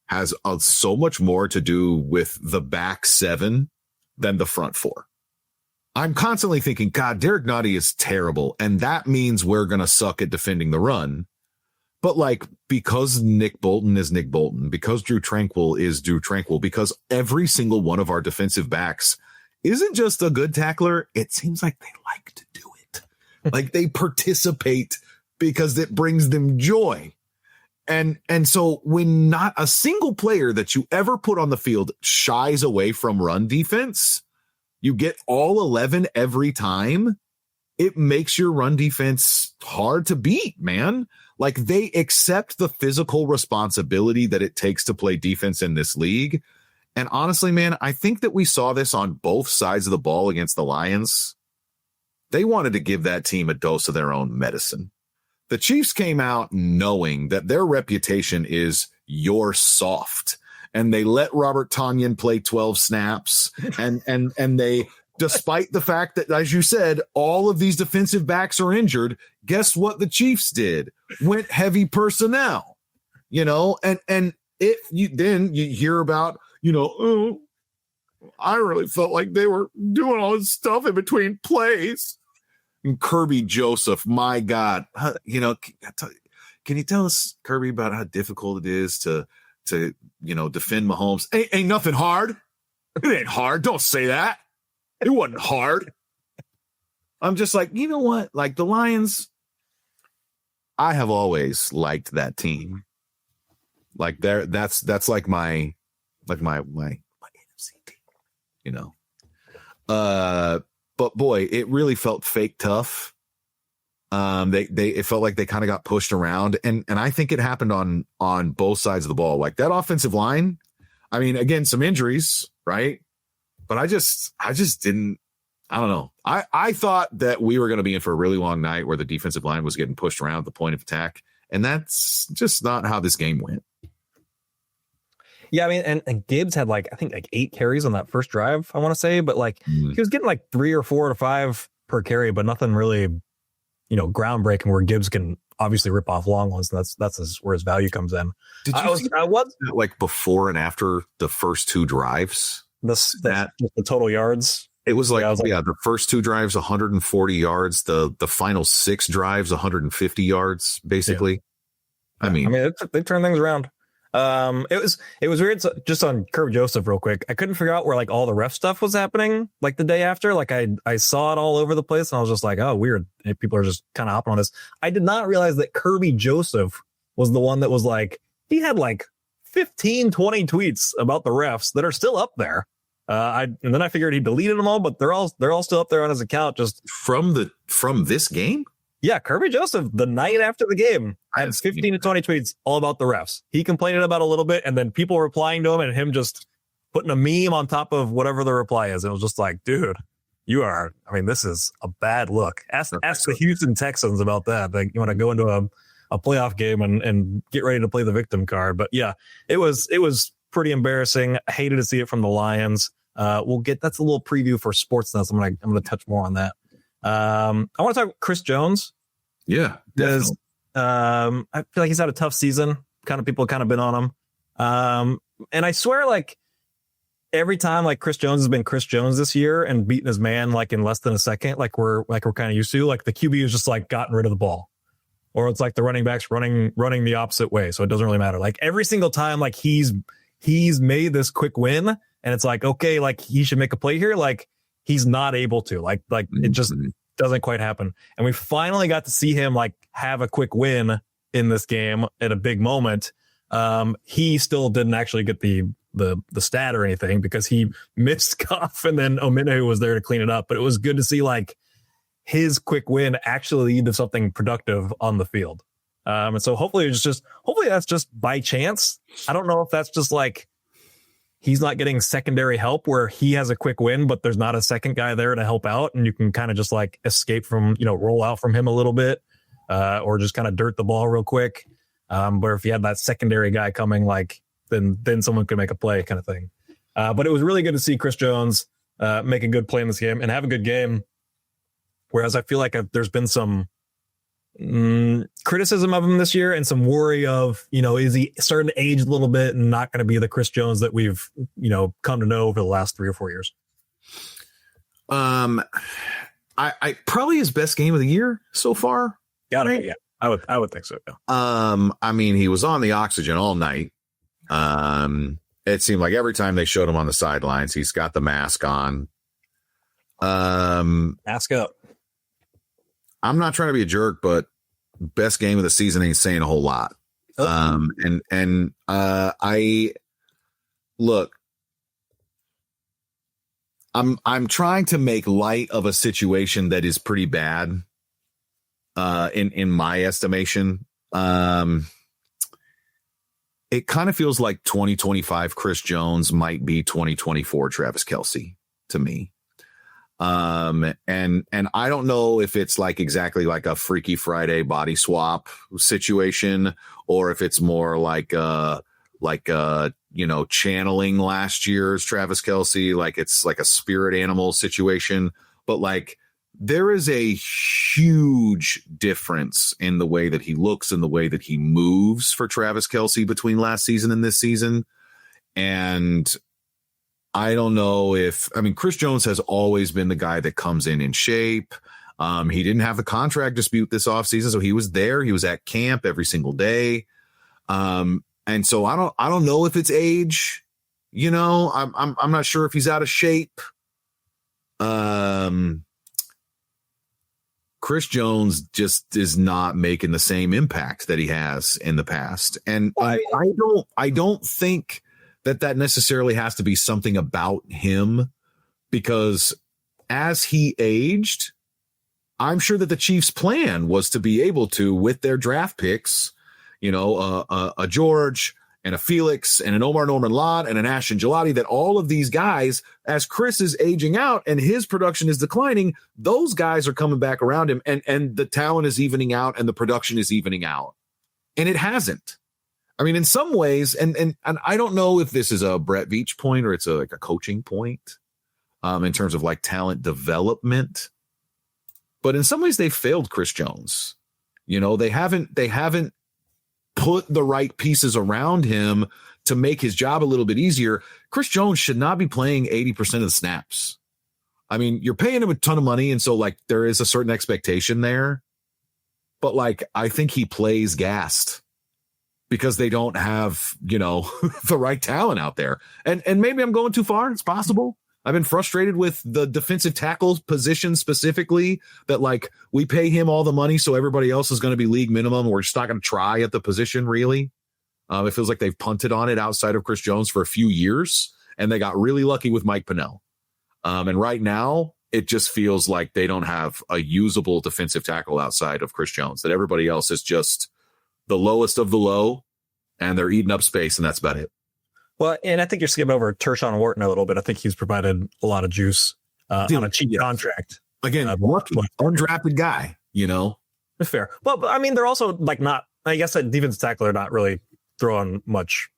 has so much more to do with the back 7 than the front 4. I'm constantly thinking, God, Derek Nottie is terrible, and that means we're going to suck at defending the run. But like, because Nick Bolton is Nick Bolton, because Drew Tranquill is Drew Tranquill, because every single one of our defensive backs isn't just a good tackler, it seems like they like to do it. Like they participate because it brings them joy. And so when not a single player that you ever put on the field shies away from run defense, you get all 11 every time, it makes your run defense hard to beat, man. Like they accept the physical responsibility that it takes to play defense in this league. And honestly, man, I think that we saw this on both sides of the ball against the Lions. They wanted to give that team a dose of their own medicine. The Chiefs came out knowing that their reputation is you're soft. And they let Robert Tonyan play 12 snaps. And they, despite the fact that, as you said, all of these defensive backs are injured, guess what the Chiefs did? Went heavy personnel, you know, and if you hear about, you know, oh, I really felt like they were doing all this stuff in between plays. And Kirby Joseph, my God, you know, can you tell us, Kirby, about how difficult it is to you know, defend Mahomes? Ain't nothing hard. It ain't hard. Don't say that. It wasn't hard. I'm just like, you know what? Like the Lions, I have always liked that team. Like that's like my NFC team, you know. but boy, it really felt fake tough. It felt like they kind of got pushed around, and I think it happened on both sides of the ball. Like that offensive line, I mean, again, some injuries, right? But I just didn't. I don't know. I thought that we were going to be in for a really long night where the defensive line was getting pushed around at the point of attack, and that's just not how this game went. Yeah, I mean, and Gibbs had I think 8 carries on that first drive, I want to say, but he was getting 3 or 4 to 5 per carry, but nothing really, groundbreaking where Gibbs can obviously rip off long ones. And that's where his value comes in. Did you see that, before and after the first 2 drives? The total yards. It was the first 2 drives, 140 yards. The final 6 drives, 150 yards, basically. Yeah. I mean, they turned things around. It was weird. So just on Curb Joseph real quick, I couldn't figure out where all the ref stuff was happening the day after. I saw it all over the place and I was just oh, weird. People are just kind of hopping on this. I did not realize that Kirby Joseph was the one that was he had 15, 20 tweets about the refs that are still up there. And then I figured he deleted them all, but they're all still up there on his account. Just from this game. Yeah, Kirby Joseph, the night after the game, had 15 to 20 tweets all about the refs. He complained about a little bit, and then people replying to him, and him just putting a meme on top of whatever the reply is. And it was just dude, this is a bad look. Ask the Houston Texans about that. You want to go into a playoff game and get ready to play the victim card. But yeah, it was pretty embarrassing. I hated to see it from the Lions. That's a little preview for Sports Nuts. I'm gonna touch more on that. I want to talk about Chris Jones. Yeah, because I feel like he's had a tough season. People have been on him. And I swear, every time Chris Jones has been Chris Jones this year and beaten his man in less than a second, we're kind of used to. The QB is just gotten rid of the ball, or it's the running backs running the opposite way, so it doesn't really matter. Every single time, he's made this quick win, and it's okay, he should make a play here, he's not able to. It just doesn't quite happen. And we finally got to see him have a quick win in this game at a big moment. He still didn't actually get the stat or anything because he missed Goff, and then Omenihu was there to clean it up. But it was good to see his quick win actually lead to something productive on the field. And so hopefully that's just by chance. I don't know if that's just he's not getting secondary help where he has a quick win, but there's not a second guy there to help out. And you can kind of just escape from, roll out from him a little bit, or just kind of dirt the ball real quick. But if you had that secondary guy coming, then someone could make a play kind of thing. But it was really good to see Chris Jones make a good play in this game and have a good game. Whereas I feel there's been some criticism of him this year and some worry of, is he starting to age a little bit and not going to be the Chris Jones that we've, come to know over the last 3 or 4 years? I probably his best game of the year so far. Got it. Yeah, I would think so. Yeah. He was on the oxygen all night. It seemed like every time they showed him on the sidelines, he's got the mask on. Mask up. I'm not trying to be a jerk, but best game of the season ain't saying a whole lot. I look, I'm trying to make light of a situation that is pretty bad. In my estimation, it kind of feels like 2025 Chris Jones might be 2024 Travis Kelce to me. And I don't know if it's exactly a Freaky Friday body swap situation, or if it's more channeling last year's Travis Kelce, it's a spirit animal situation. But there is a huge difference in the way that he looks and the way that he moves for Travis Kelce between last season and this season. And I don't know Chris Jones has always been the guy that comes in shape. He didn't have the contract dispute this offseason, so he was there. He was at camp every single day. And so I don't know if it's age, I'm not sure if he's out of shape. Chris Jones just is not making the same impact that he has in the past. And I don't think that necessarily has to be something about him, because as he aged, I'm sure that the Chiefs' plan was to be able to, with their draft picks, a George and a Felix and an Omar Norman Lott and an Ashton Gelati, that all of these guys, as Chris is aging out and his production is declining, those guys are coming back around him, and the talent is evening out and the production is evening out. And it hasn't. I mean, in some ways, and I don't know if this is a Brett Veach point or it's like a coaching point in terms of like talent development, but in some ways they failed Chris Jones. They haven't put the right pieces around him to make his job a little bit easier. Chris Jones should not be playing 80% of the snaps. I mean, you're paying him a ton of money, and so like there is a certain expectation there. But like I think he plays gassed because they don't have, the right talent out there. And maybe I'm going too far. It's possible. I've been frustrated with the defensive tackle position specifically, that like we pay him all the money, so everybody else is going to be league minimum. We're just not going to try at the position, really. It feels like they've punted on it outside of Chris Jones for a few years, and they got really lucky with Mike Pennell. And right now, it just feels like they don't have a usable defensive tackle outside of Chris Jones, that everybody else is just the lowest of the low, and they're eating up space, and that's about it. Well, and I think you're skipping over Tershawn Wharton a little bit. I think he's provided a lot of juice on a cheap contract. Again, undrafted guy, Fair. Well, but I mean, they're also like not, I guess that defensive tackle are not really throwing much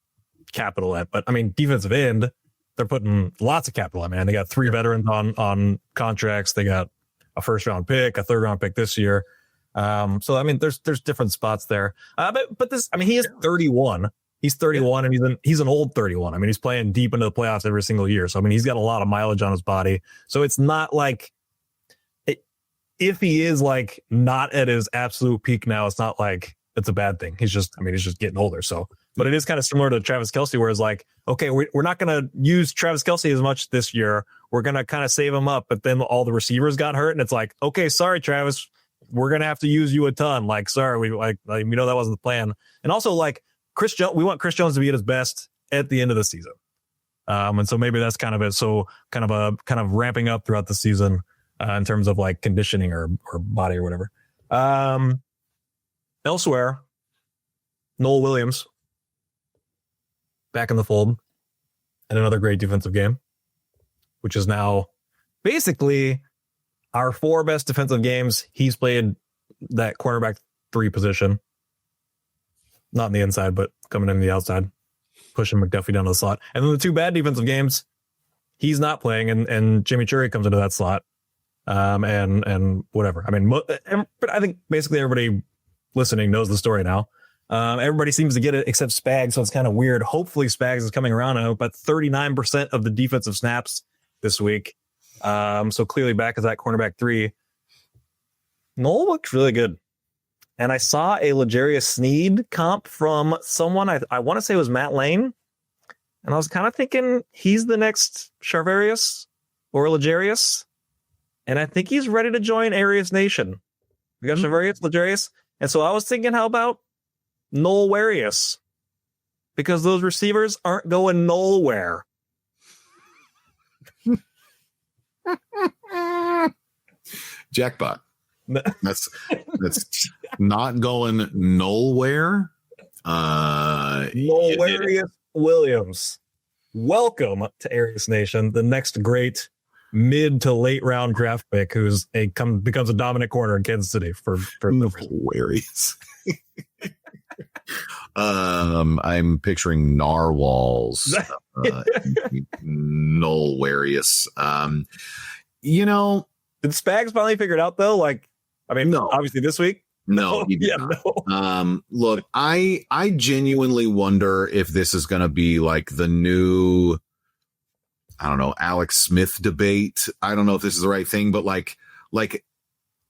capital at, but I mean, defensive end, they're putting lots of capital at, man. They got 3 veterans on contracts. They got a 1st-round pick, a 3rd-round pick this year. So, I mean, there's different spots there. But this, I mean, he is 31. He's 31, and he's an old 31. I mean, he's playing deep into the playoffs every single year. So, I mean, he's got a lot of mileage on his body. So it's not like, if he is like not at his absolute peak now, it's not like it's a bad thing. He's just getting older. So, but it is kind of similar to Travis Kelce, where it's like, okay, we're not going to use Travis Kelce as much this year. We're going to kind of save him up. But then all the receivers got hurt, and it's like, okay, sorry, Travis, we're going to have to use you a ton. Like, sorry, we know that wasn't the plan. And also like, we want Chris Jones to be at his best at the end of the season. And so maybe that's kind of it. So kind of ramping up throughout the season in terms of like conditioning or body or whatever. Elsewhere, Noel Williams back in the fold and another great defensive game, which is now basically our 4 best defensive games. He's played that cornerback 3 position. Not in the inside, but coming in the outside, pushing McDuffie down to the slot. And then the 2 bad defensive games, he's not playing, and Jimmy Cherry comes into that slot, and whatever. I mean, but I think basically everybody listening knows the story now. Everybody seems to get it except Spags, so it's kind of weird. Hopefully Spags is coming around now, but 39% of the defensive snaps this week. So clearly back as that cornerback 3. Noel looked really good. And I saw a L'Jarius Sneed comp from someone, I want to say it was Matt Lane. And I was kind of thinking he's the next Charvarius or L'Jarius. And I think he's ready to join Arius Nation. We got Charvarius, L'Jarius. And so I was thinking, how about Noel Warius? Because those receivers aren't going nowhere. Jackpot. That's not going nowhere. Nowhere Williams. Welcome to Arius Nation, the next great mid to late round draft pick who's becomes a dominant corner in Kansas City for Hilarious. I'm picturing narwhals. Nowarious. Did Spags finally figure it out though? Like, I mean, no. Obviously this week. No, no. Look, I genuinely wonder if this is going to be like the new, I don't know, Alex Smith debate. I don't know if this is the right thing, but like,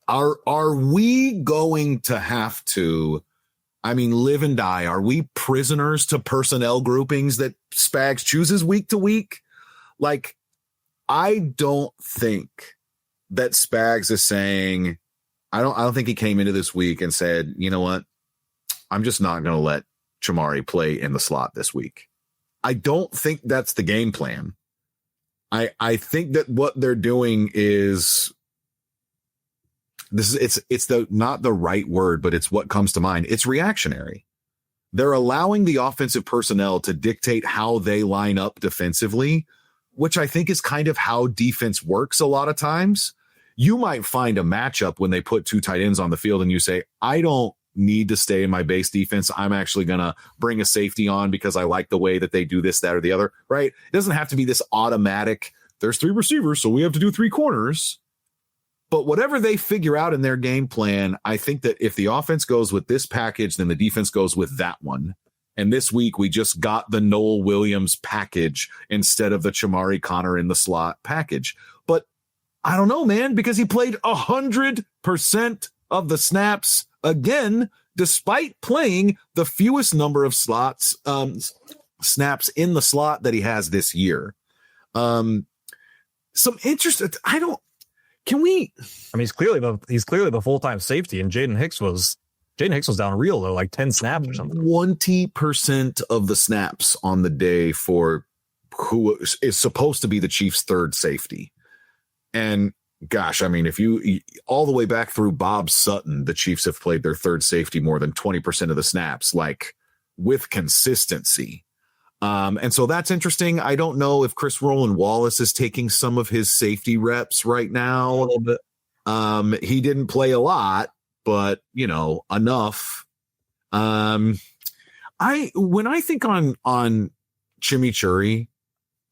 are we going to have to, I mean, live and die? Are we prisoners to personnel groupings that Spags chooses week to week? Like, I don't think that Spags is saying, I don't think he came into this week and said, you know what, I'm just not going to let Chamari play in the slot this week. I don't think that's the game plan. I think that what they're doing is it's not the right word, but it's what comes to mind. It's reactionary. They're allowing the offensive personnel to dictate how they line up defensively, which I think is kind of how defense works a lot of times. You might find a matchup when they put two tight ends on the field and you say, I don't need to stay in my base defense. I'm actually going to bring a safety on because I like the way that they do this, that, or the other, right? It doesn't have to be this automatic, there's three receivers, so we have to do three corners. But whatever they figure out in their game plan, I think that if the offense goes with this package, then the defense goes with that one. And this week, we just got the Noel Williams package instead of the Chamari Connor in the slot package. But I don't know, man, because he played 100% of the snaps again, despite playing the fewest number of snaps in the slot that he has this year. Some interest. He's clearly the full-time safety, and Jaden Hicks was down real though, like 10 snaps or something. 20% of the snaps on the day for who is supposed to be the Chiefs' third safety. And gosh, I mean, if you all the way back through Bob Sutton, the Chiefs have played their third safety more than 20% of the snaps, like with consistency. And so that's interesting. I don't know if Chris Roland Wallace is taking some of his safety reps right now. A little bit. He didn't play a lot, but enough. When I think on Chimichurri,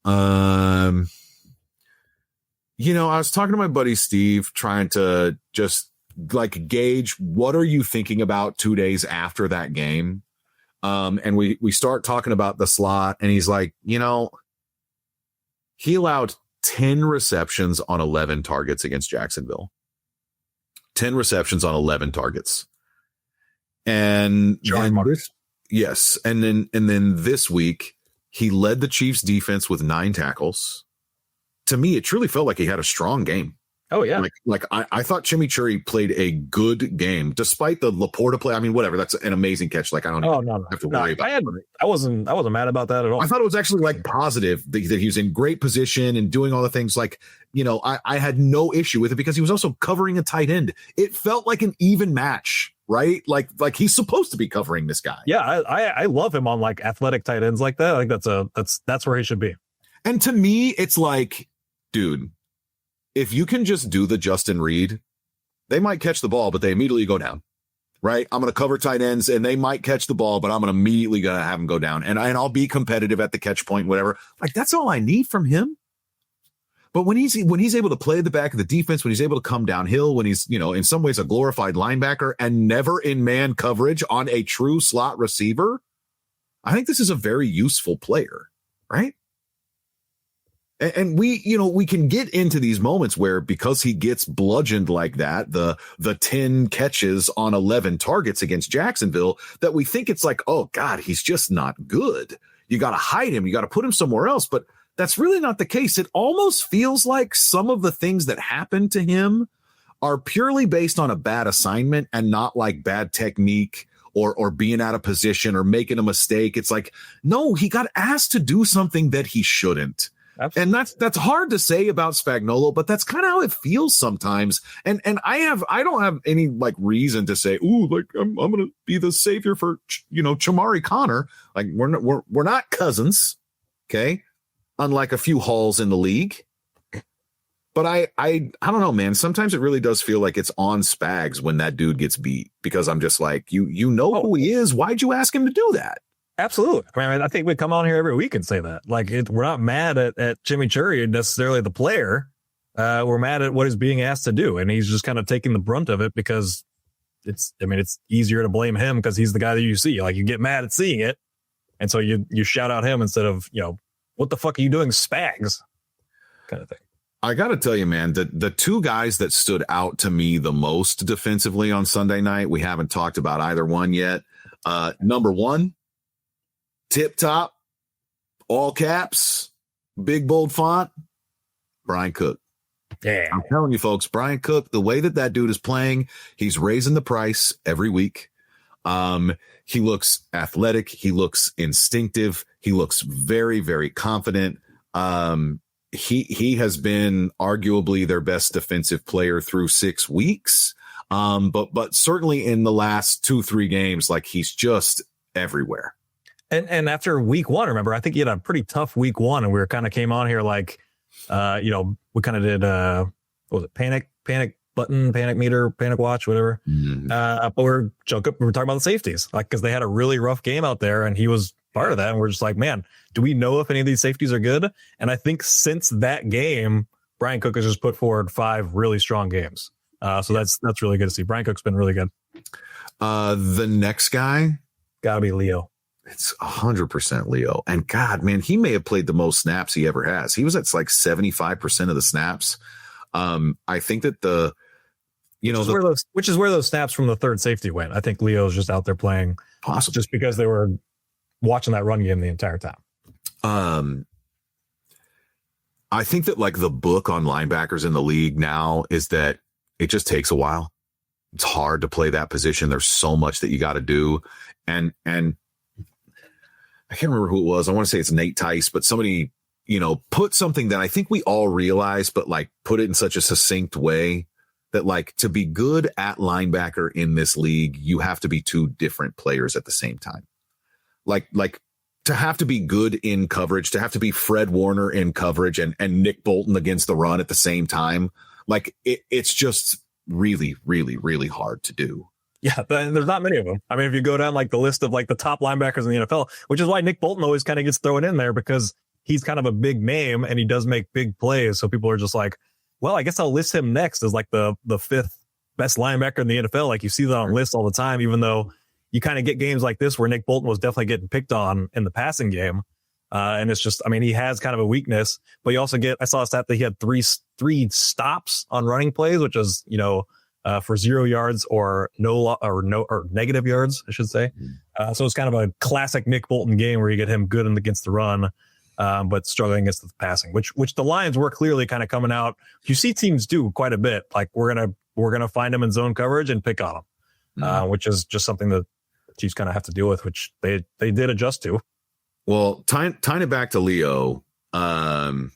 I was talking to my buddy Steve, trying to just like gauge what are you thinking about 2 days after that game. And we start talking about the slot, and he's like, he allowed 10 receptions on 11 targets against Jacksonville. 10 receptions on 11 targets. And yes. And then this week he led the Chiefs defense with 9 tackles. To me, it truly felt like he had a strong game. Oh yeah. I thought Chimichurri played a good game despite the Laporta play. I mean, whatever. That's an amazing catch. Like, I don't have to worry about it. I wasn't mad about that at all. I thought it was actually like positive that he was in great position and doing all the things. Like, I had no issue with it because he was also covering a tight end. It felt like an even match, right? Like he's supposed to be covering this guy. Yeah. I love him on like athletic tight ends like that. I think that's where he should be. And to me, it's like, dude, if you can just do the Justin Reed, they might catch the ball, but they immediately go down, right? I'm going to cover tight ends and they might catch the ball, but I'm going to immediately have them go down, and I'll be competitive at the catch point, whatever. Like, that's all I need from him. But when he's able to play the back of the defense, when he's able to come downhill, when he's, in some ways a glorified linebacker and never in man coverage on a true slot receiver, I think this is a very useful player, right? And we can get into these moments where, because he gets bludgeoned like that, the 10 catches on 11 targets against Jacksonville, that we think it's like, oh God, he's just not good. You got to hide him. You got to put him somewhere else. But that's really not the case. It almost feels like some of the things that happened to him are purely based on a bad assignment and not like bad technique or being out of position or making a mistake. It's like, no, he got asked to do something that he shouldn't. Absolutely. And that's hard to say about Spagnuolo, but that's kind of how it feels sometimes. And I don't have any like reason to say, ooh, like I'm going to be the savior for Chamari Connor. Like we're not cousins, okay? Unlike a few Halls in the league. But I don't know, man. Sometimes it really does feel like it's on Spags when that dude gets beat, because I'm just like, you know who he is. Why'd you ask him to do that? Absolutely. I mean, I think we come on here every week and say that. Like, we're not mad at Chimichurri necessarily the player. We're mad at what he's being asked to do, and he's just kind of taking the brunt of it because it's easier to blame him because he's the guy that you see. Like, you get mad at seeing it, and so you shout out him instead of what the fuck are you doing, Spags, kind of thing. I got to tell you, man, the two guys that stood out to me the most defensively on Sunday night, we haven't talked about either one yet. Number one, tip top, all caps, big bold font, Brian Cook. Yeah. I'm telling you, folks, Brian Cook, the way that dude is playing, he's raising the price every week. He looks athletic. He looks instinctive. He looks very, very confident. he has been arguably their best defensive player through 6 weeks. But certainly in the last 2-3 games, like he's just everywhere. And after week 1, remember, I think he had a pretty tough week 1, and we were kind of came on here like, we kind of did, what was it? Panic button, panic meter, panic watch, whatever. But we were talking about the safeties, like, cause they had a really rough game out there and he was part of that. And we're just like, man, do we know if any of these safeties are good? And I think since that game, Brian Cook has just put forward 5 really strong games. So that's really good to see. Brian Cook's been really good. The next guy gotta be Leo. It's 100% Leo. And God, man, he may have played the most snaps he ever has. He was at like 75% of the snaps. I think that which is where those snaps from the third safety went. I think Leo's just out there playing possibly just because they were watching that run game the entire time. I think that like the book on linebackers in the league now is that it just takes a while. It's hard to play that position. There's so much that you got to do. And I can't remember who it was. I want to say it's Nate Tice, but somebody, put something that I think we all realize, but like put it in such a succinct way that like to be good at linebacker in this league, you have to be 2 different players at the same time. Like to have to be good in coverage, to have to be Fred Warner in coverage and Nick Bolton against the run at the same time. Like it's just really, really, really hard to do. Yeah, but there's not many of them. I mean, if you go down like the list of like the top linebackers in the NFL, which is why Nick Bolton always kind of gets thrown in there because he's kind of a big name and he does make big plays. So people are just like, well, I guess I'll list him next as like the 5th best linebacker in the NFL. Like you see that on lists all the time, even though you kind of get games like this where Nick Bolton was definitely getting picked on in the passing game. And it's just, I mean, he has kind of a weakness, but you also I saw a stat that he had three stops on running plays, which is, for 0 yards or negative yards, I should say. So it's kind of a classic Nick Bolton game where you get him good against the run, but struggling against the passing, which the Lions were clearly kind of coming out. You see teams do quite a bit. Like we're gonna find him in zone coverage and pick on him, which is just something that Chiefs kind of have to deal with, which they did adjust to. Well, tying it back to Leo, I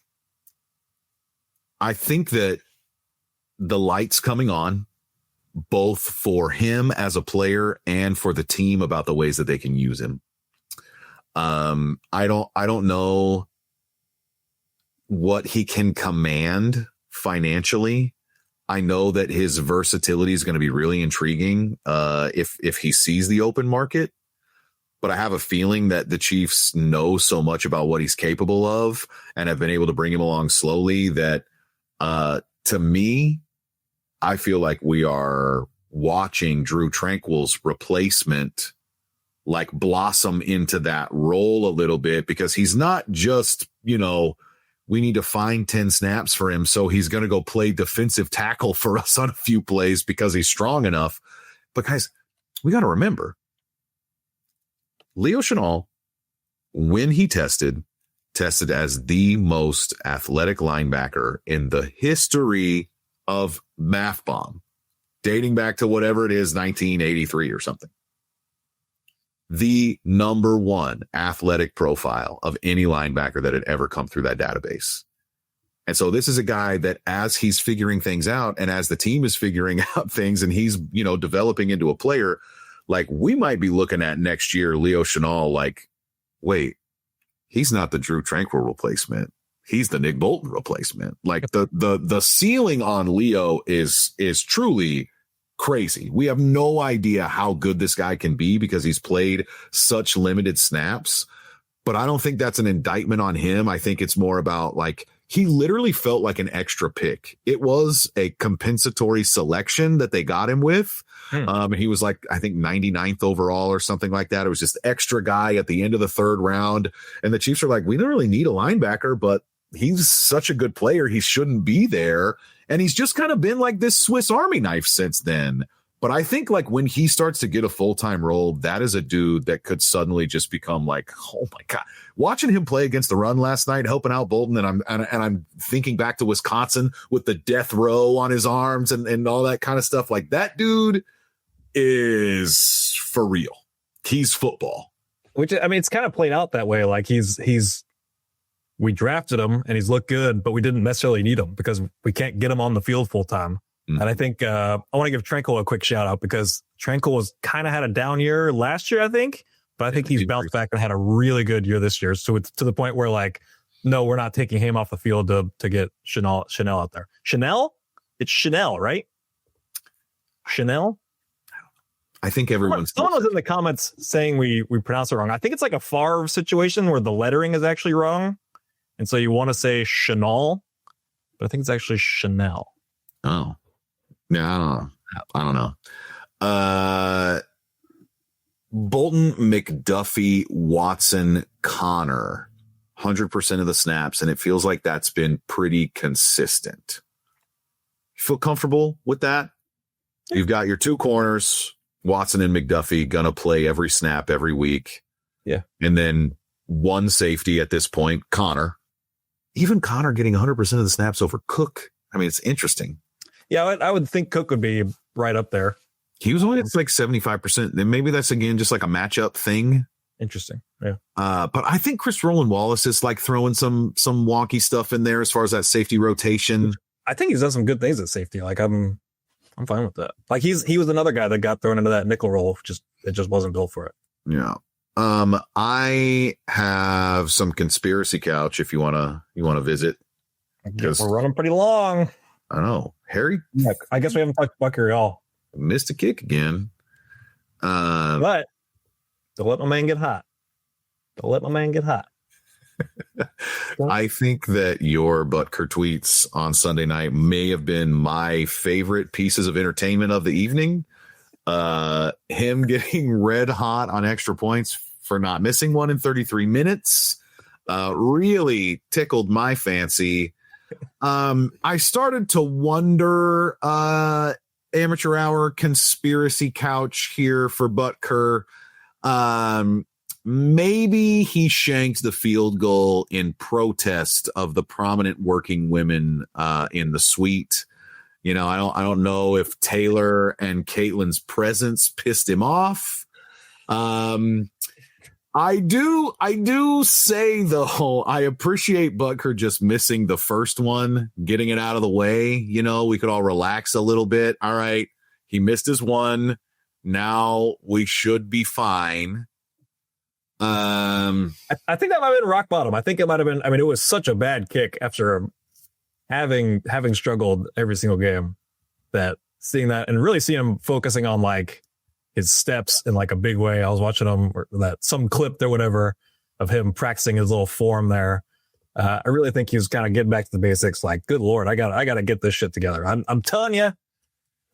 think that the light's coming on, both for him as a player and for the team about the ways that they can use him. I don't know what he can command financially. I know that his versatility is going to be really intriguing if he sees the open market, but I have a feeling that the Chiefs know so much about what he's capable of and have been able to bring him along slowly that to me, I feel like we are watching Drew Tranquill's replacement like blossom into that role a little bit, because he's not just, we need to find 10 snaps for him, so he's going to go play defensive tackle for us on a few plays because he's strong enough. But guys, we got to remember, Leo Chenal, when he tested as the most athletic linebacker in the history of Math Bomb, dating back to whatever it is, 1983 or something. The number 1 athletic profile of any linebacker that had ever come through that database. And so this is a guy that as he's figuring things out and as the team is figuring out things and he's, developing into a player, like we might be looking at next year, Leo Chenal, like, wait, he's not the Drew Tranquill replacement. He's the Nick Bolton replacement. Like the ceiling on Leo is truly crazy. We have no idea how good this guy can be because he's played such limited snaps, but I don't think that's an indictment on him. I think it's more about like, he literally felt like an extra pick. It was a compensatory selection that they got him with. And he was like, I think 99th overall or something like that. It was just extra guy at the end of the 3rd round. And the Chiefs are like, we don't really need a linebacker, but he's such a good player. He shouldn't be there. And he's just kind of been like this Swiss Army knife since then. But I think like when he starts to get a full-time role, that is a dude that could suddenly just become like, oh my God, watching him play against the run last night, helping out Bolton. And I'm thinking back to Wisconsin with the death row on his arms and all that kind of stuff. Like that dude is for real. He's football. Which, I mean, it's kind of played out that way. Like he's we drafted him and he's looked good, but we didn't necessarily need him because we can't get him on the field full time. And I think I want to give Tranquil a quick shout out because Tranquil was kind of had a down year last year, I think, but I think he's bounced back and had a really good year this year. So it's to the point where like, no, we're not taking him off the field to get Chanel out there. Chanel? It's Chanel, right? Chanel? I think everyone's. Someone was in the comments saying we pronounce it wrong. I think it's like a Favre situation where the lettering is actually wrong. And so you want to say Chanel, but I think it's actually Chanel. Oh. Yeah, I don't know. Bolton, McDuffie, Watson, Connor, 100% of the snaps, and it feels like that's been pretty consistent. You feel comfortable with that? You've got your two corners, Watson and McDuffie, gonna play every snap every week. Yeah. And then one safety at this point, Connor. Even Connor getting 100% of the snaps over Cook. I mean, it's interesting. Yeah, I would think Cook would be right up there. He was only at like 75%. Then maybe that's again just like a matchup thing. Interesting. Yeah. But I think Chris Roland Wallace is like throwing some wonky stuff in there as far as that safety rotation. I think he's done some good things at safety. Like I'm fine with that. Like he was another guy that got thrown into that nickel role. It just wasn't built for it. Yeah. I have some conspiracy couch if you wanna visit. We're running pretty long. I know. Harry? Yeah, I guess we haven't talked Butker at all. Missed a kick again. But don't let my man get hot. Don't let my man get hot. I think that your Butker tweets on Sunday night may have been my favorite pieces of entertainment of the evening. Him getting red hot on extra points for not missing one in 33 minutes really tickled my fancy. I started to wonder, amateur hour conspiracy couch here for Butker. Maybe he shanked the field goal in protest of the prominent working women in the suite. You know, I don't know if Taylor and Caitlin's presence pissed him off. I do say though, I appreciate Butker just missing the first one, getting it out of the way. You know, we could all relax a little bit. All right, he missed his one. Now we should be fine. I think that might have been rock bottom. I think it might have been. I mean, it was such a bad kick after having struggled every single game that seeing that and really seeing him focusing on like his steps in like a big way. I was watching him or that some clip or whatever of him practicing his little form there. I really think he was kind of getting back to the basics. Like, good Lord, I got to get this shit together. I'm telling you,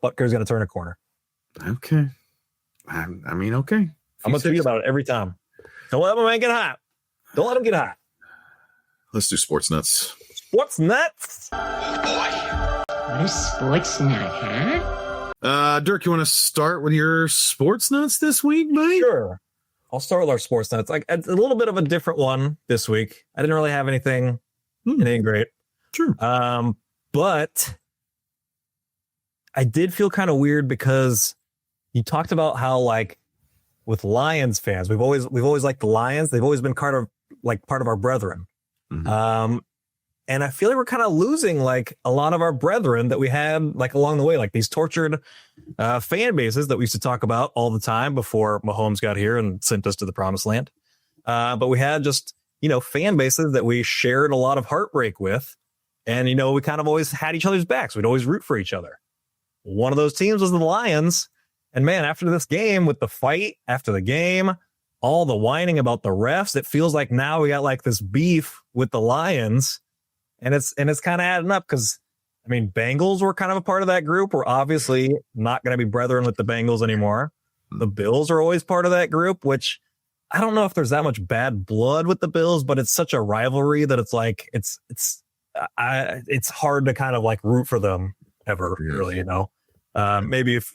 Butker's going to turn a corner. Okay. I mean, okay. I'm going to tell you about it every time. Don't let my man get hot. Don't let him get hot. Let's do sports nuts. Sports nuts. What is sports nut, huh? Dirk, you want to start with your sports nuts this week, mate? Sure. I'll start with our sports nuts. Like a little bit of a different one this week. I didn't really have anything great. Sure. But I did feel kind of weird because you talked about how like with Lions fans, we've always liked the Lions. They've always been part of our brethren. Mm-hmm. And I feel like we're kind of losing like a lot of our brethren that we had like along the way, like these tortured fan bases that we used to talk about all the time before Mahomes got here and sent us to the promised land. But we had just, fan bases that we shared a lot of heartbreak with. And, we kind of always had each other's backs. We'd always root for each other. One of those teams was the Lions. And man, after this game with the fight after the game, all the whining about the refs, it feels like now we got like this beef with the Lions. And it's kind of adding up because, I mean, Bengals were kind of a part of that group. We're obviously not going to be brethren with the Bengals anymore. The Bills are always part of that group, which I don't know if there's that much bad blood with the Bills, but it's such a rivalry that it's like it's hard to kind of like root for them ever, really. Maybe if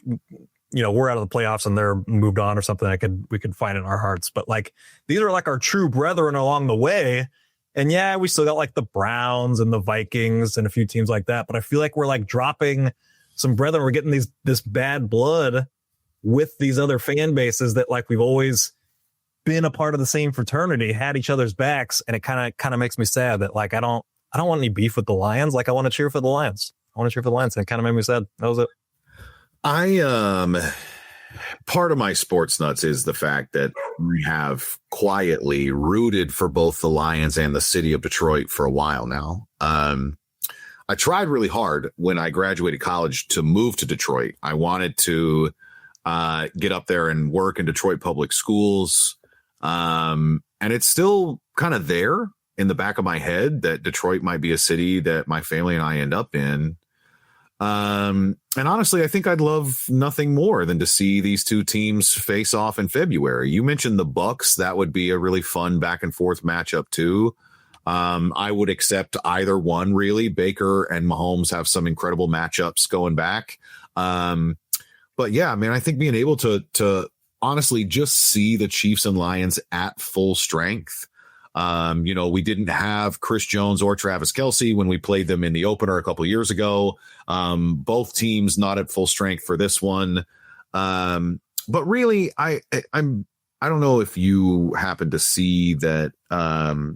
we're out of the playoffs and they're moved on or something, we could find it in our hearts. But like these are like our true brethren along the way. And yeah, we still got like the Browns and the Vikings and a few teams like that. But I feel like we're like dropping some brethren. We're getting this bad blood with these other fan bases that like we've always been a part of the same fraternity, had each other's backs, and it kind of makes me sad that like I don't want any beef with the Lions. Like I want to cheer for the Lions. And it kind of made me sad. That was it. Part of my sports nuts is the fact that we have quietly rooted for both the Lions and the city of Detroit for a while now. I tried really hard when I graduated college to move to Detroit. I wanted to get up there and work in Detroit public schools. And it's still kind of there in the back of my head that Detroit might be a city that my family and I end up in. And honestly, I think I'd love nothing more than to see these two teams face off in February. You mentioned the Bucks. That would be a really fun back and forth matchup too. I would accept either one, really. Baker and Mahomes have some incredible matchups going back. But yeah, man, I think being able to honestly just see the Chiefs and Lions at full strength. We didn't have Chris Jones or Travis Kelce when we played them in the opener a couple of years ago. Both teams not at full strength for this one. But really, I don't know if you happen to see that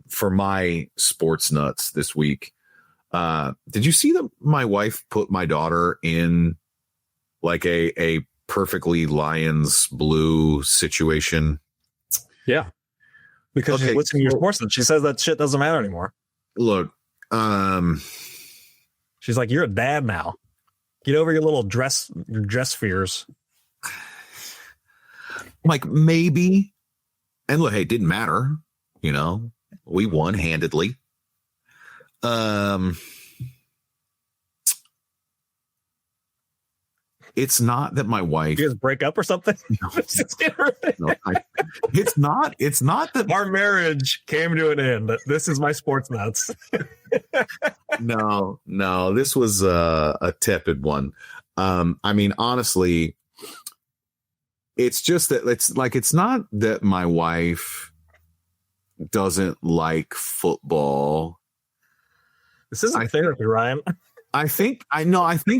for my sports nuts this week. Did you see that my wife put my daughter in like a perfectly Lions blue situation? Yeah. Because she's listening to your sports nuts. She says that shit doesn't matter anymore. Look, she's like, you're a dad now. Get over your little dress fears. Like maybe, and look, hey, it didn't matter. We won handedly. It's not that my wife. You guys break up or something? No, it's not. It's not that our marriage came to an end. This is my sports nuts. No, this was a tepid one. I mean, honestly, it's just that it's not that my wife doesn't like football. This isn't therapy, Ryan. I think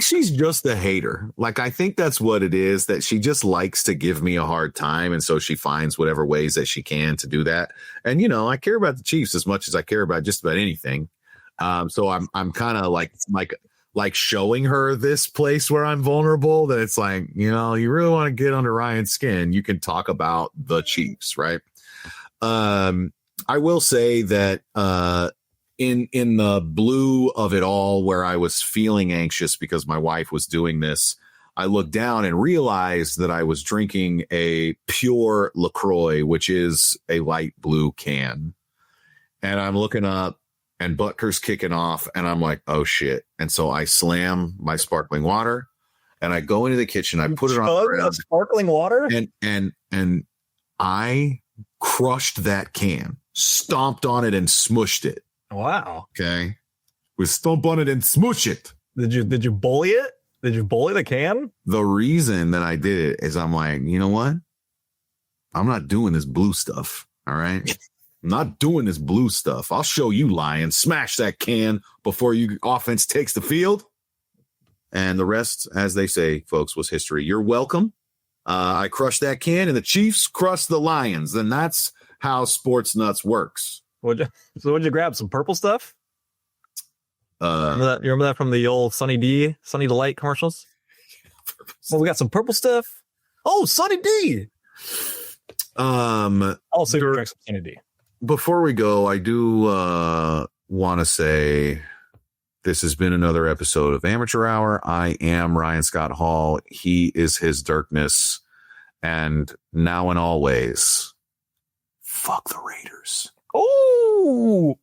she's just a hater. Like, I think that's what it is, that she just likes to give me a hard time. And so she finds whatever ways that she can to do that. And, I care about the Chiefs as much as I care about just about anything. So I'm kind of like showing her this place where I'm vulnerable, that it's like, you really want to get under Ryan's skin. You can talk about the Chiefs, right? I will say that, in the blue of it all, where I was feeling anxious because my wife was doing this, I looked down and realized that I was drinking a pure LaCroix, which is a light blue can. And I'm looking up and Butker's kicking off and I'm like, oh shit. And so I slam my sparkling water and I go into the kitchen. I put it on the ground. Sparkling water? And I crushed that can, stomped on it and smushed it. Wow. Okay. We stomp on it and smoosh it. Did you bully it? Did you bully the can? The reason that I did it is I'm like, you know what? I'm not doing this blue stuff. All right. I'm not doing this blue stuff. I'll show you, Lions. Smash that can before your offense takes the field. And the rest, as they say, folks, was history. You're welcome. I crushed that can and the Chiefs crushed the Lions. And that's how Sports Nuts works. What'd you grab? Some purple stuff? You remember that from the old Sunny Delight commercials? Well, we got some purple stuff. Oh, Sunny D. Also, you drank some Sunny D. Before we go, I do want to say this has been another episode of Amateur Hour. I am Ryan Scott Hall. He is his Dirkness. And now and always, fuck the Raiders. Oh!